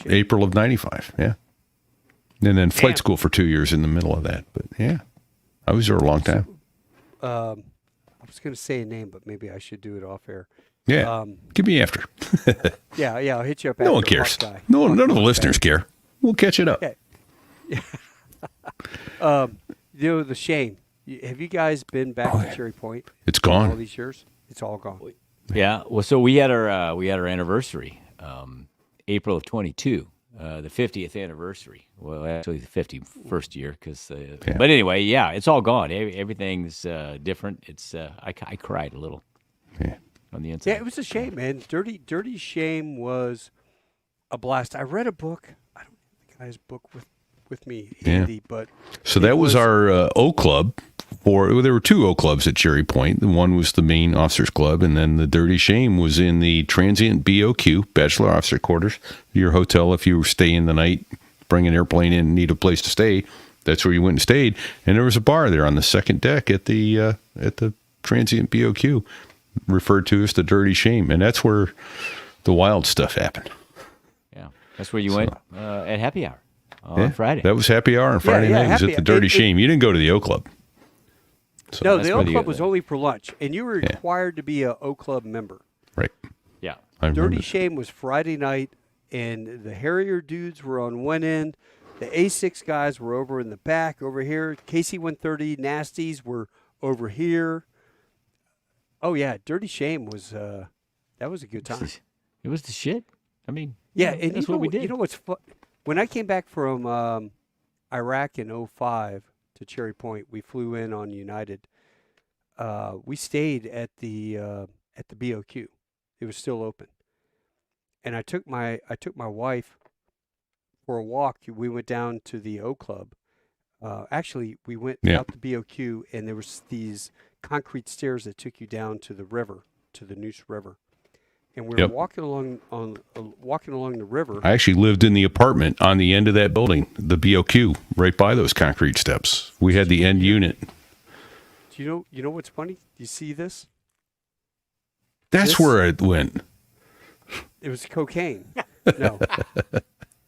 April of 95. Yeah. And then flight school for 2 years in the middle of that. But yeah, I was there a long time. I was going to say a name, but maybe I should do it off air. Yeah. Give me after. Yeah, I'll hit you up. No one after, cares. Hawk guy. None of the listeners care. We'll catch it up. Okay. The shame. Have you guys been back to Cherry Point? It's All gone. these years? It's all gone. Yeah. Well, so we had our anniversary, April of 22, the 50th anniversary. Well, actually the 51st year, because. But anyway, yeah, it's all gone. Everything's different. It's I cried a little. Yeah. On the inside. Yeah, it was a shame, man. Dirty Shame was a blast. I read a book. I don't have the guy's book with me handy, but so that was our O Club. There were two O Clubs at Cherry Point. The one was the main officers club, and then the Dirty Shame was in the transient BOQ, Bachelor Officer Quarters. Your hotel, if you were staying the night, bring an airplane in, need a place to stay. That's where you went and stayed. And there was a bar there on the second deck at the transient BOQ, referred to as the Dirty Shame, and that's where the wild stuff happened. Yeah, that's where you went at happy hour on Friday. That was happy hour on Friday night. It was at the Dirty Shame. You didn't go to the O Club. So, No, that's the where O the- Club was only for lunch, and you were required to be a O Club member. right. Yeah. I remember. Dirty Shame was Friday night, and the Harrier dudes were on one end. The A6 guys were over in the back, over here. KC-130 Nasties were over here. Oh, yeah, Dirty Shame was, that was a good time. It was the shit. I mean, Yeah, you know, and that's you know, what we did. You know what's fun? When I came back from Iraq in 2005 to Cherry Point, we flew in on United. We stayed at the BOQ. It was still open, and I took my wife for a walk. We went down to the O Club. Actually, we went Yeah. out the BOQ, and there was these concrete stairs that took you down to the river, to the Neuse River. And we were Yep. walking along the river. I actually lived in the apartment on the end of that building, the BOQ, right by those concrete steps. We had the end unit. Do you know what's funny? Do you see this? That's This- where it went. It was cocaine. No.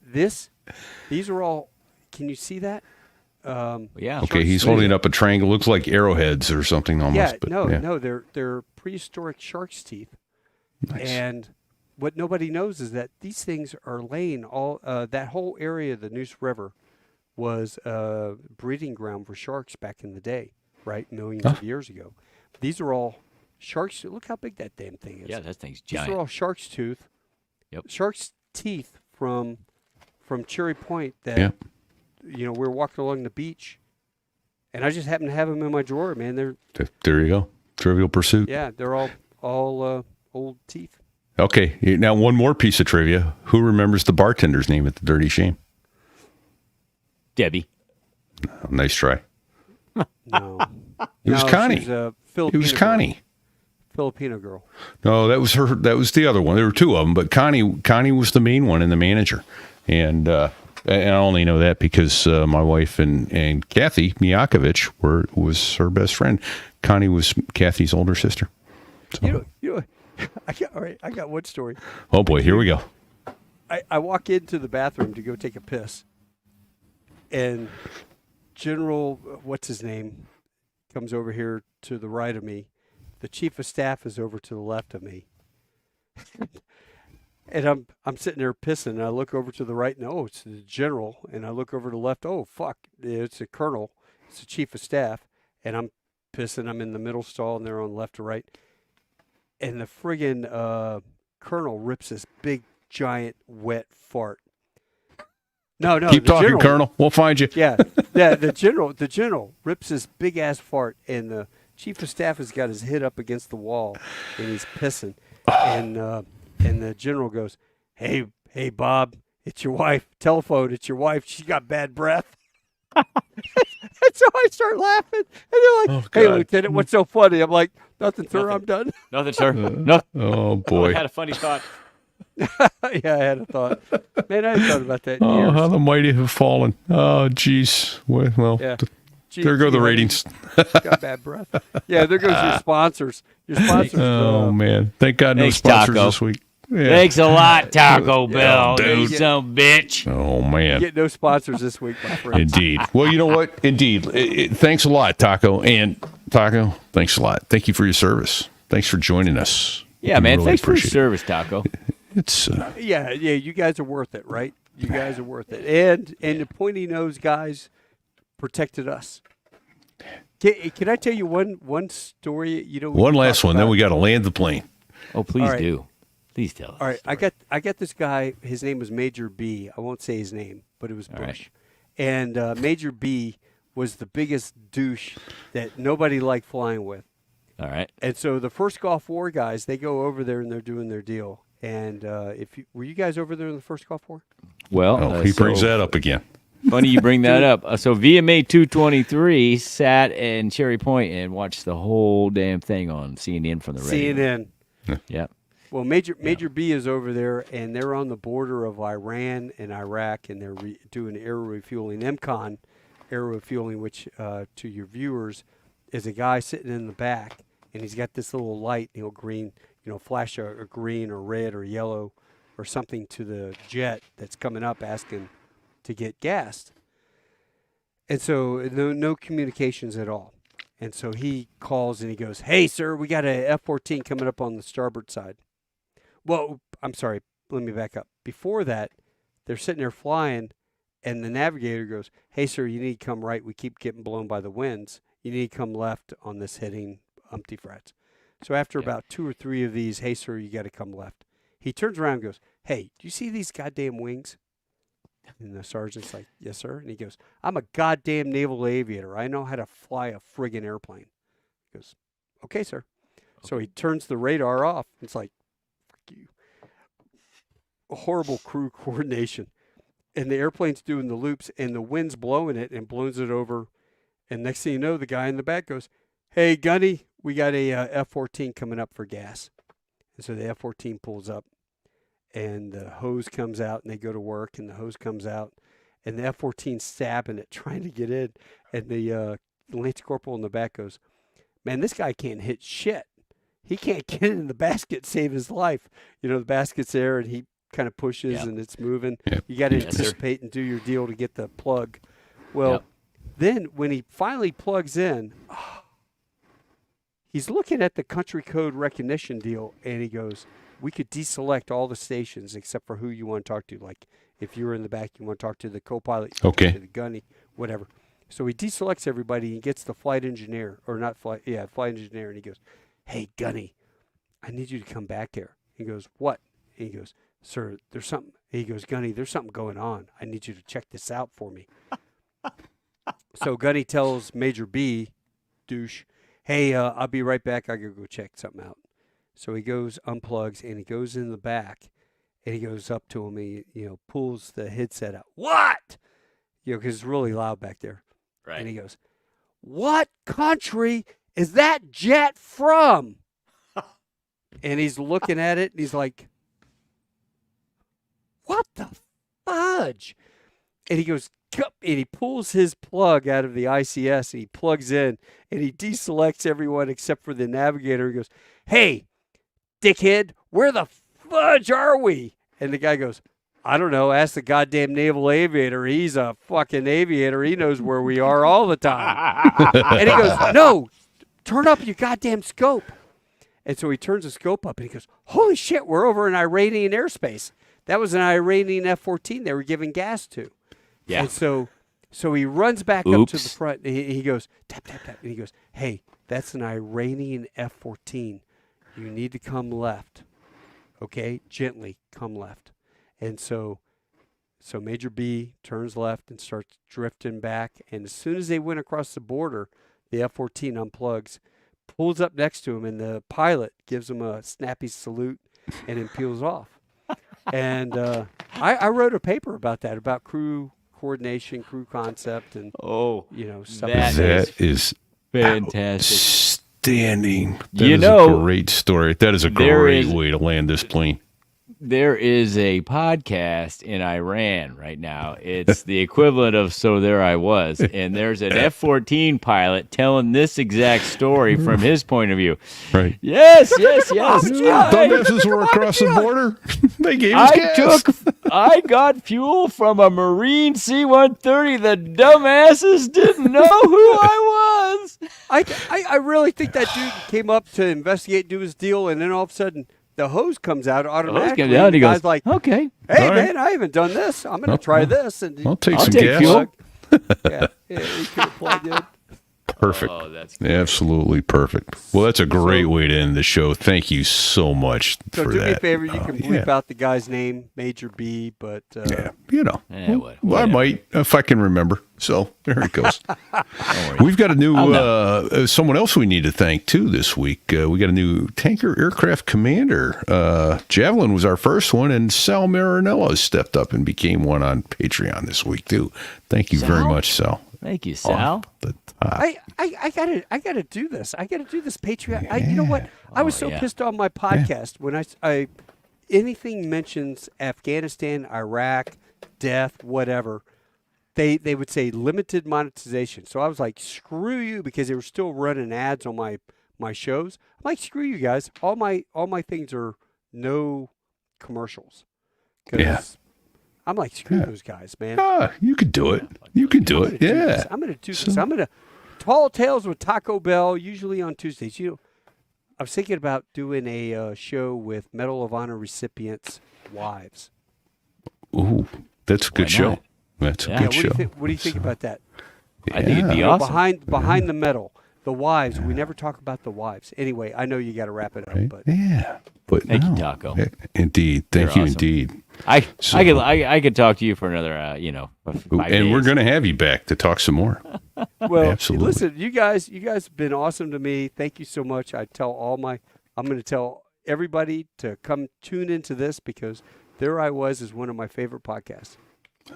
These are all, can you see that? Yeah. Okay, he's holding up a triangle. Looks like arrowheads or something almost. Yeah, but, no, they're prehistoric shark's teeth. Nice. And what nobody knows is that these things are laying that whole area of the Neuse River was a breeding ground for sharks back in the day, right? Millions of years ago. These are all sharks. Look how big that damn thing is. Yeah, that thing's These giant. are all shark's tooth. Yep. Shark's teeth from Cherry Point that Yeah. we were walking along the beach, and I just happened to have them in my drawer, man. They're There you go. Trivial Pursuit. they're all old teeth. Okay, now one more piece of trivia. Who remembers the bartender's name at the Dirty Shame? Debbie. Oh, nice try. No, It was No, Connie. she's a It Filipino was girl. Connie. Filipino girl. No, that was her. That was the other one. There were two of them, but Connie was the main one and the manager. And I only know that because my wife and Kathy Miakovich was her best friend. Connie was Kathy's older sister. So, You know, I got one story. oh boy, here we go. I walk into the bathroom to go take a piss, and General, what's his name, comes over here to the right of me. The chief of staff is over to the left of me. And I'm sitting there pissing, and I look over to the right, and it's the general. And I look over to the left, oh, fuck, it's a colonel. It's the chief of staff. And I'm pissing. I'm in the middle stall, and they're on left to right. And the friggin' colonel rips this big, giant, wet fart. No, Keep the talking, general, Colonel. We'll find you. Yeah, the general rips this big ass fart, and the chief of staff has got his head up against the wall, and he's pissing, and the general goes, "Hey, Bob, it's your wife. Telephone, it's your wife. She's got bad breath." And so I start laughing, and they're like, Oh, "Hey, God. Lieutenant, what's so funny?" I'm like, "Nothing, sir. I'm done." Nothing, sir. No. Oh I boy. had a funny thought. Yeah, I had a thought. Man, I hadn't thought about that in Oh, years. how the mighty have fallen. Oh, geez. Well, Yeah. there go the honey, ratings. Got bad breath. Yeah, there goes your sponsors. Your sponsors. Oh man! Thank God no Thanks, sponsors Taco. this week. Yeah. Thanks a lot, Taco Bell. dude. You some bitch. Oh You man! get no sponsors this week, my friend. Indeed. Well, you know what? Indeed. Thanks a lot, Taco. And Taco, thanks a lot. Thank you for your service. Thanks for joining us. Yeah, We man. really Thanks for your appreciate it. service, Taco. It's Yeah, you guys are worth it, right? You guys are worth it. And the pointy nose guys protected us. Can I tell you one story? one last one. Then we got to land the plane. Oh, please All right. do. Please tell us. All right, I got this guy. His name was Major B. I won't say his name, but it was Bush. right. And Major B was the biggest douche that nobody liked flying with. All right. And so the first Gulf War guys, they go over there and they're doing their deal. And were you guys over there in the first Gulf War? Well, Oh, he brings that up again. Funny you bring that up. So VMA 223 sat in Cherry Point and watched the whole damn thing on CNN from the radio. CNN. Yeah. Well, Major B is over there, and they're on the border of Iran and Iraq, and they're doing air refueling. MCON air refueling, which to your viewers is a guy sitting in the back, and he's got this little light, green, flash a green or red or yellow or something to the jet that's coming up asking to get gassed. And so no communications at all. And so he calls and he goes, "Hey, sir, we got a F-14 coming up on the starboard side." Well, I'm sorry. Let me back up. Before that, they're sitting there flying, and the navigator goes, "Hey, sir, you need to come right. We keep getting blown by the winds. You need to come left on this heading umpty frats." So after about 2 or 3 of these, "Hey, sir, you got to come left." He turns around and goes, "Hey, do you see these goddamn wings?" And the sergeant's like, "Yes, sir." And he goes, "I'm a goddamn naval aviator. I know how to fly a friggin' airplane." He goes, "Okay, sir." Okay. So he turns the radar off. It's like, fuck you. Horrible crew coordination. And the airplane's doing the loops, and the wind's blowing it and blows it over. And next thing you know, the guy in the back goes, "Hey, Gunny, we got a F-14 coming up for gas." And so the F-14 pulls up, and the hose comes out, and they go to work, and the hose comes out, and the F-14's stabbing it, trying to get in. And the Lance Corporal in the back goes, "Man, this guy can't hit shit. He can't get in the basket, save his life." You know, the basket's there, and he kind of pushes, and it's moving. Yep. You got to anticipate and do your deal to get the plug. Well, then when he finally plugs in, he's looking at the country code recognition deal, and he goes, "We could deselect all the stations except for who you want to talk to. Like, if you're in the back, you want to talk to the co-pilot, you okay, to the gunny, whatever." So he deselects everybody and gets the flight engineer, or not flight engineer, and he goes, "Hey, Gunny, I need you to come back here." He goes, "What?" And he goes, "Sir, there's something." He goes, "Gunny, there's something going on. I need you to check this out for me." So Gunny tells Major B, douche, "Hey, I'll be right back. I gotta go check something out." So he goes, unplugs, and he goes in the back, and he goes up to him. He, pulls the headset out. "What?" Because it's really loud back there. Right. And he goes, "What country is that jet from?" And he's looking at it, and he's like, "What the fudge?" And he goes, and he pulls his plug out of the ICS, and he plugs in, and he deselects everyone except for the navigator. He goes, "Hey, dickhead, where the fudge are we?" And the guy goes, "I don't know. Ask the goddamn naval aviator. He's a fucking aviator. He knows where we are all the time." And he goes, "No, turn up your goddamn scope." And so he turns the scope up, and he goes, "Holy shit, we're over in Iranian airspace. That was an Iranian F-14 they were giving gas to." Yeah. And so he runs back up to the front, and he goes, tap, tap, tap. And he goes, "Hey, that's an Iranian F-14. You need to come left. Okay? Gently come left." And so Major B turns left and starts drifting back. And as soon as they went across the border, the F-14 unplugs, pulls up next to him, and the pilot gives him a snappy salute and then peels off. And I wrote a paper about that, about crew coordination, crew concept, and stuff. That is fantastic. Outstanding. That is a great story. That is a great way to land this plane. There is a podcast in Iran right now. It's the equivalent of So There I Was. And there's an F-14 pilot telling this exact story from his point of view. Right. Yes. Dumbasses were across the border. They gave us gas. I got fuel from a Marine C-130. The dumbasses didn't know who I was. I really think that dude came up to investigate, do his deal, and then all of a sudden the hose comes out automatically. And the he guy's goes, like, "Okay, hey man, I haven't done this. I'm going to try this." And I'll take some gas. Fuel. Yeah, he could have plugged in. Perfect. Oh, that's great. Absolutely perfect. Well, that's a great way to end the show. Thank you so much so for do that. me a favor, you can bleep out the guy's name, Major B, but I might if I can remember. So there it goes. We've got a new someone else we need to thank too this week. We got a new tanker aircraft commander. Javelin was our first one, and Sal Marinello stepped up and became one on Patreon this week too. Thank you very much, Sal. Thank you, Sal. I gotta do this. I gotta do this Patreon. You know what? I was so pissed on my podcast when I anything mentions Afghanistan, Iraq, death, whatever. They would say limited monetization. So I was like, screw you, because they were still running ads on my shows. I'm like, screw you guys. All my things are no commercials. I'm like, screw those guys, man. You could do it. You could do it. Yeah. I'm going to do this. I'm going to Tall Tales with Taco Bell, usually on Tuesdays. I was thinking about doing a show with Medal of Honor recipients' wives. Ooh, that's a good show. not? That's a Yeah. good show. What do you think about that? I think it'd be You know, awesome. behind the medal, the wives. We never talk about the wives. Anyway, I know you got to wrap it up, Right? but Yeah. But Thank you, no. Taco. Indeed. Thank you, awesome. indeed. I could talk to you for another 5 And we're days. going to have you back to talk some more. well, Absolutely. listen, you guys have been awesome to me. Thank you so much. I'm going to tell everybody to come tune into this because There I Was is one of my favorite podcasts.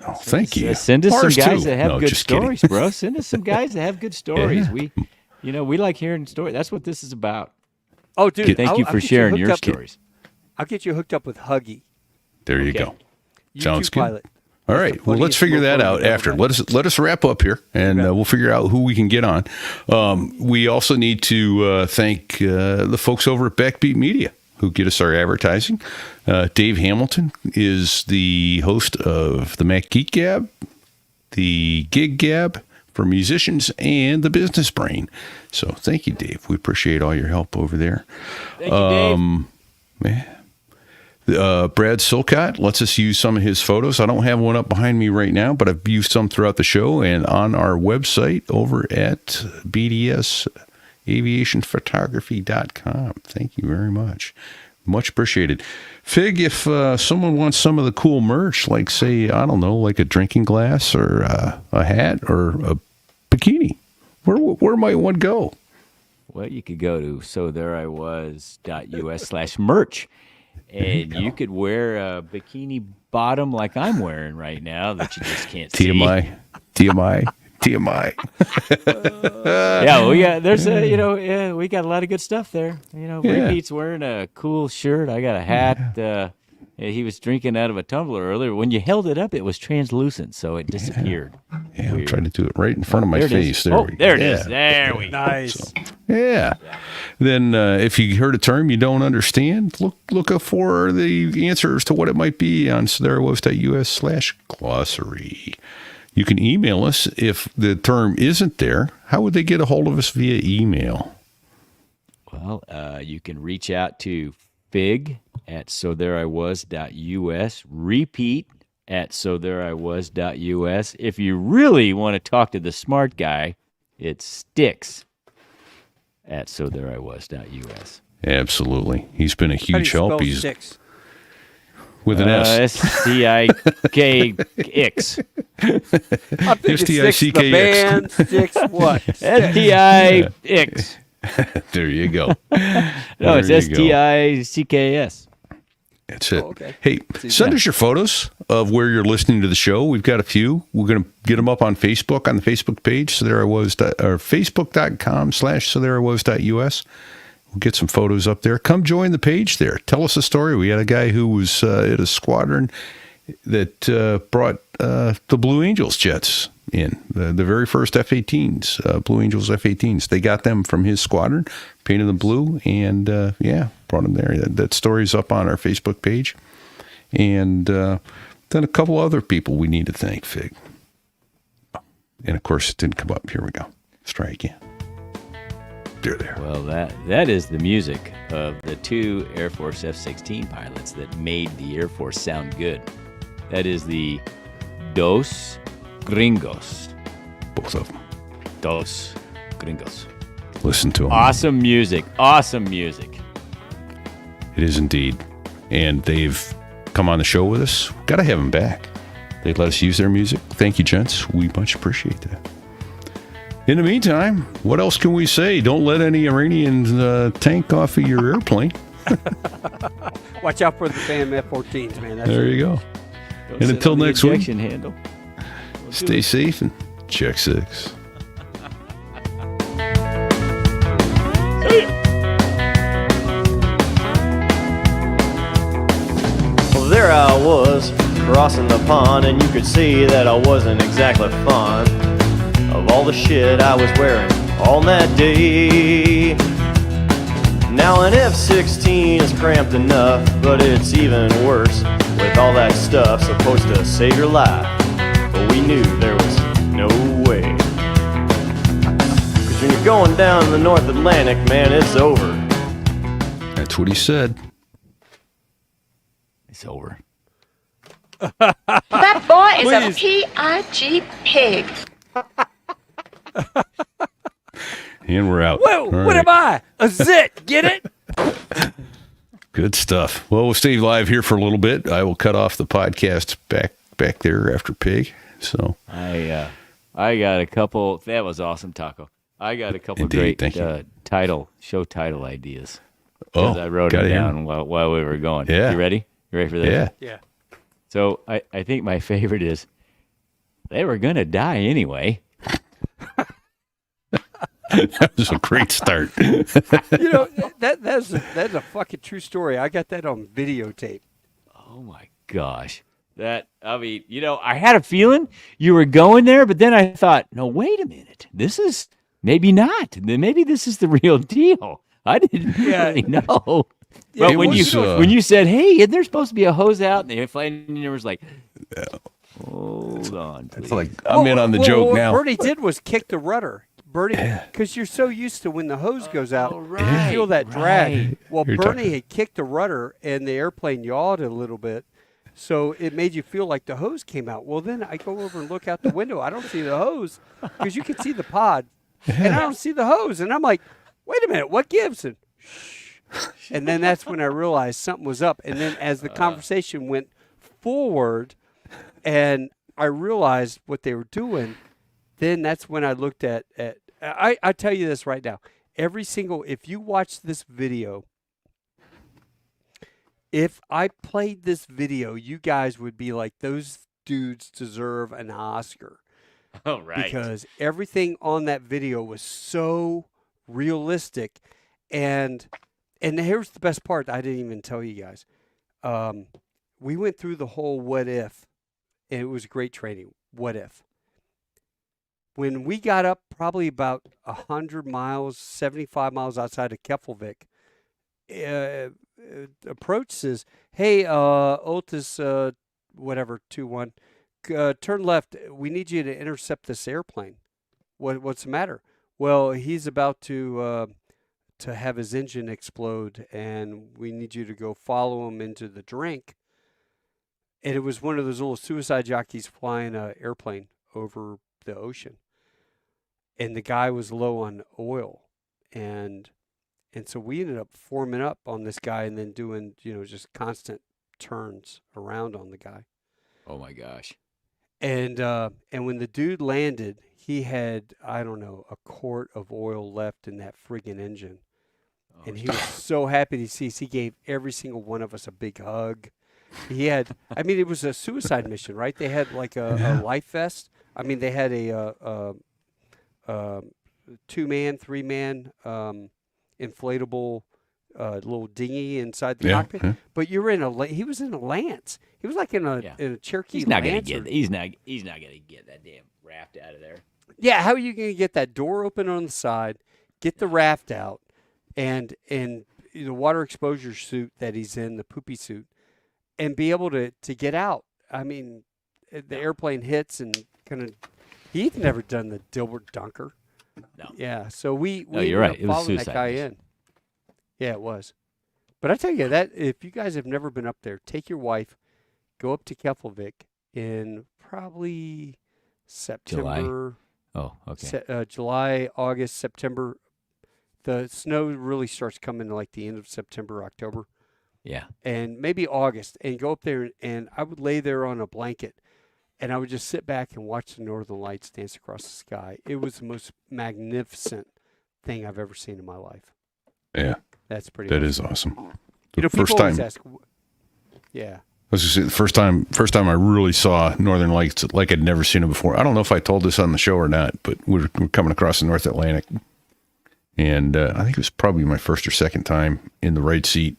Oh, thank you. Send us Ours some guys too. that have No, good just kidding. stories, bro. Send us some guys that have good stories. Yeah. We like hearing stories. That's what this is about. Oh, dude, Thank you I'll for get sharing hooked your up- stories. I'll get you hooked up with Huggy. There you Okay. go. YouTube Sounds good. pilot. All That's right. the Well, let's funniest figure that mofo out you've ever after. met. Let us wrap up here, and Okay. we'll figure out who we can get on. We also need to thank the folks over at Backbeat Media who get us our advertising. Dave Hamilton is the host of the Mac Geek Gab, the Gig Gab for musicians, and the Business Brain. So thank you, Dave. We appreciate all your help over there. Thank you, Dave. Brad Silcott lets us use some of his photos. I don't have one up behind me right now, but I've used some throughout the show and on our website over at bdsaviationphotography.com. Thank you very much. Much appreciated. Fig, if someone wants some of the cool merch, like, say, I don't know, like a drinking glass or a hat or a bikini, where might one go? Well, you could go to sotheriwas.us/merch. And you could wear a bikini bottom like I'm wearing right now that you just can't see. TMI. Yeah, we got a lot of good stuff there. Repeat's wearing a cool shirt. I got a hat. He was drinking out of a tumbler earlier. When you held it up, it was translucent, so it disappeared. Yeah, I'm trying to do it right in front of my There it is. face. There Oh, we go. there it is. There we go. Nice. Yeah. Then if you heard a term you don't understand, look up for the answers to what it might be on sotheriwas.us/glossary. You can email us if the term isn't there. How would they get a hold of us via email? Well, you can reach out to Fig at sotheriwas.us, repeat at sotheriwas.us. If you really want to talk to the smart guy, it's Sticks at sotheriwas.us. Absolutely. He's been a How do you huge help. spell He's sticks? with an S. STIKX. I'm thinking Sticks, the STICKX. band, Sticks, what? STIX. There you go. No, it's There you go. STICKS. That's it. Oh, okay. Hey, send us your photos of where you're listening to the show. We've got a few. We're going to get them up on Facebook, on the Facebook page, facebook.com/sotheriwas.us. We'll get some photos up there. Come join the page there. Tell us a story. We had a guy who was at a squadron that brought the Blue Angels jets in, the very first F-18s, Blue Angels F-18s. They got them from his squadron, painted them blue, and brought them there. That story's up on our Facebook page. And then a couple other people we need to thank, Fig. And of course, it didn't come up. Here we go. Let's try again. There. Well, that is the music of the two Air Force F-16 pilots that made the Air Force sound good. That is the Dos Gringos. Both of them. Dos Gringos. Listen to them. Awesome music. Awesome music. It is indeed. And they've come on the show with us. Got to have them back. They let us use their music. Thank you, gents. We much appreciate that. In the meantime, what else can we say? Don't let any Iranians tank off of your airplane. Watch out for the damn F-14s, man. That's There you go. Don't And sit until on the next week, ejection handle. stay safe and check 6. Well, there I was, crossing the pond, and you could see that I wasn't exactly fond of all the shit I was wearing on that day. Now an F-16 is cramped enough, but it's even worse with all that stuff supposed to save your life. But we knew there was no way. going down the North Atlantic, man, it's over. That's what he said. It's over. That boy is Please. a P-I-G pig. And we're out. Whoa, All what right. am I? A zit, get it? Good stuff. Well, we'll stay live here for a little bit. I will cut off the podcast back there after Pig. So I got a couple. That was awesome, Taco. I got a couple Indeed, great thank you. show title ideas. Oh, I wrote gotta it hear down while we were going. Yeah. You ready? You ready for this? Yeah. Yeah. So I think my favorite is they were gonna die anyway. That was a great start. You know, that's a fucking true story. I got that on videotape. Oh my gosh. I mean, I had a feeling you were going there, but then I thought, no, wait a minute. This is maybe not. Maybe this is the real deal. I didn't really know. Yeah, But it when was, when you said, hey, isn't there supposed to be a hose out? And the flight engineer was like, hold on, please. It's like, I'm in on the joke what now. Bernie did was kick the rudder. Bernie, because you're so used to when the hose goes out, you feel that drag. right. Well, You're Bernie talking- had kicked the rudder, and the airplane yawed a little bit, so it made you feel like the hose came out. Well, then I go over and look out the window. I don't see the hose because you can see the pod, and I don't see the hose. And I'm like, wait a minute, what gives? And and then that's when I realized something was up. And then as the conversation went forward, and I realized what they were doing, then that's when I looked at I tell you this right now. If you watch this video, if I played this video, you guys would be like, those dudes deserve an Oscar. Oh, right. Because everything on that video was so realistic. And here's the best part I didn't even tell you guys. We went through the whole what if, and it was great training. What if? When we got up probably about 100 miles, 75 miles outside of Keflavik, approach says, hey, Otis, whatever, 21, turn left. We need you to intercept this airplane. What's the matter? Well, he's about to have his engine explode, and we need you to go follow him into the drink. And it was one of those little suicide jockeys flying an airplane over the ocean. And the guy was low on oil. And so we ended up forming up on this guy and then doing, just constant turns around on the guy. Oh, my gosh. And when the dude landed, he had, I don't know, a quart of oil left in that friggin' engine. And he was so happy to see us. He gave every single one of us a big hug. He had, it was a suicide mission, right? They had like a life vest. They had a 2-man, 3-man inflatable little dinghy inside the cockpit. Yeah. But you were he was in a Lance. He was like in a Cherokee He's not gonna Lance. he's not gonna get that damn raft out of there. Yeah, how are you going to get that door open on the side, get the raft out, and the water exposure suit that he's in, the poopy suit, and be able to get out? The airplane hits and kind of. He'd never done the Dilbert Dunker. No. Yeah, so we you're ended right. up It was following that suicide guy mission. in. Yeah, it was. But I tell you that if you guys have never been up there, take your wife, go up to Keflavik in probably September. Oh, okay. July, August, September. The snow really starts coming like the end of September, October, Yeah. and maybe August. And go up there, and I would lay there on a blanket, and I would just sit back and watch the northern lights dance across the sky. It was the most magnificent thing I've ever seen in my life. Yeah, That's pretty. that awesome. is awesome. People first always time. ask, yeah. I was gonna say the first time I really saw Northern Lights like I'd never seen them before. I don't know if I told this on the show or not, but we're coming across the North Atlantic, and I think it was probably my first or second time in the right seat,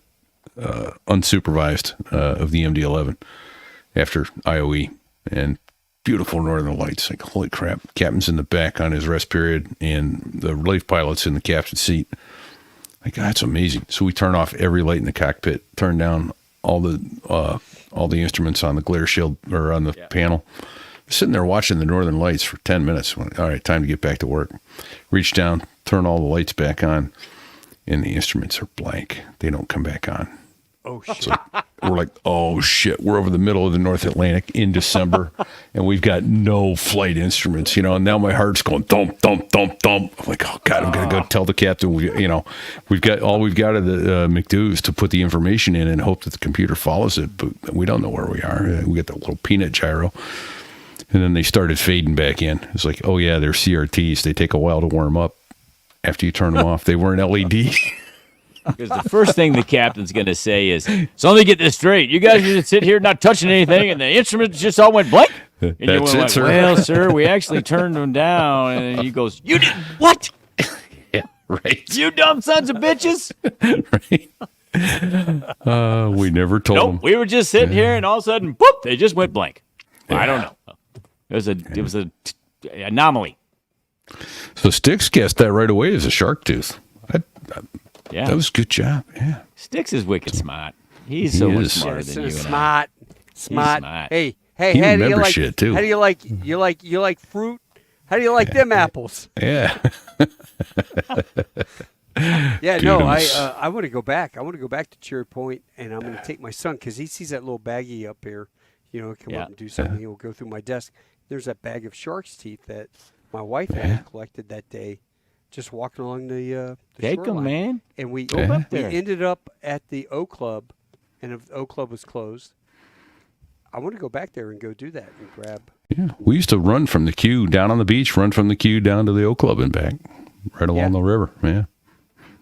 unsupervised, of the MD-11 after IOE, and beautiful Northern Lights. Like, holy crap! Captain's in the back on his rest period, and the relief pilot's in the captain's seat. Like, that's amazing. So we turn off every light in the cockpit, turn down all the instruments on the glare shield or on the panel, Sitting there watching the Northern Lights for 10 minutes. All right, time to get back to work. Reach down, turn all the lights back on, and the instruments are blank. They don't come back on. Oh, shit. So we're like, oh, shit. We're over the middle of the North Atlantic in December, and we've got no flight instruments, And now my heart's going thump, thump, thump, thump. I'm like, oh, God, I'm going to go tell the captain, we've got all we've got are the McDo's to put the information in and hope that the computer follows it, but we don't know where we are. We got that little peanut gyro. And then they started fading back in. It's like, oh, yeah, they're CRTs. They take a while to warm up after you turn them off. They weren't LED. Because the first thing the captain's going to say is, so let me get this straight. You guys just sit here not touching anything, and the instruments just all went blank? And you went like, sir. Well, sir, we actually turned them down. And he goes, you did what? Yeah, right. You dumb sons of bitches. Right. We never told them. We were just sitting here, and all of a sudden, boop, they just went blank. Yeah. I don't know. It was a anomaly. So Styx guessed that right away as a shark tooth. Yeah, that was a good job. Yeah, Styx is wicked smart. He's so much smarter than you. Smart. Hey, he how do you remembers like shit too. How do you like fruit? How do you like them apples? Yeah. Yeah, no, I want to go back. I want to go back to Cherry Point, and I'm going to take my son because he sees that little baggie up here. Come up and do something. He'll go through my desk. There's that bag of shark's teeth that my wife had collected that day, just walking along the Take shoreline. them, man. And we there. ended up at the O Club, and if the O Club was closed, I want to go back there and go do that and grab. Yeah, we used to run from the queue down on the beach, run from the queue down to the O Club and back, right along the river. Yeah.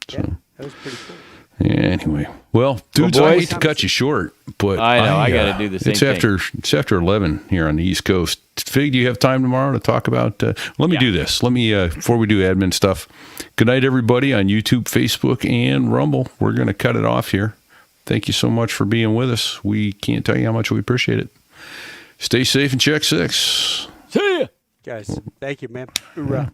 So. Yeah, that was pretty cool. Yeah, anyway, well, dudes, I hate to cut you short, but I know I got to do the same thing. It's after 11 here on the East Coast. Fig, do you have time tomorrow to talk about? Let me do this. Let me before we do admin stuff. Good night, everybody on YouTube, Facebook, and Rumble. We're going to cut it off here. Thank you so much for being with us. We can't tell you how much we appreciate it. Stay safe and check 6. See ya, guys. Thank you, man. Hoorah.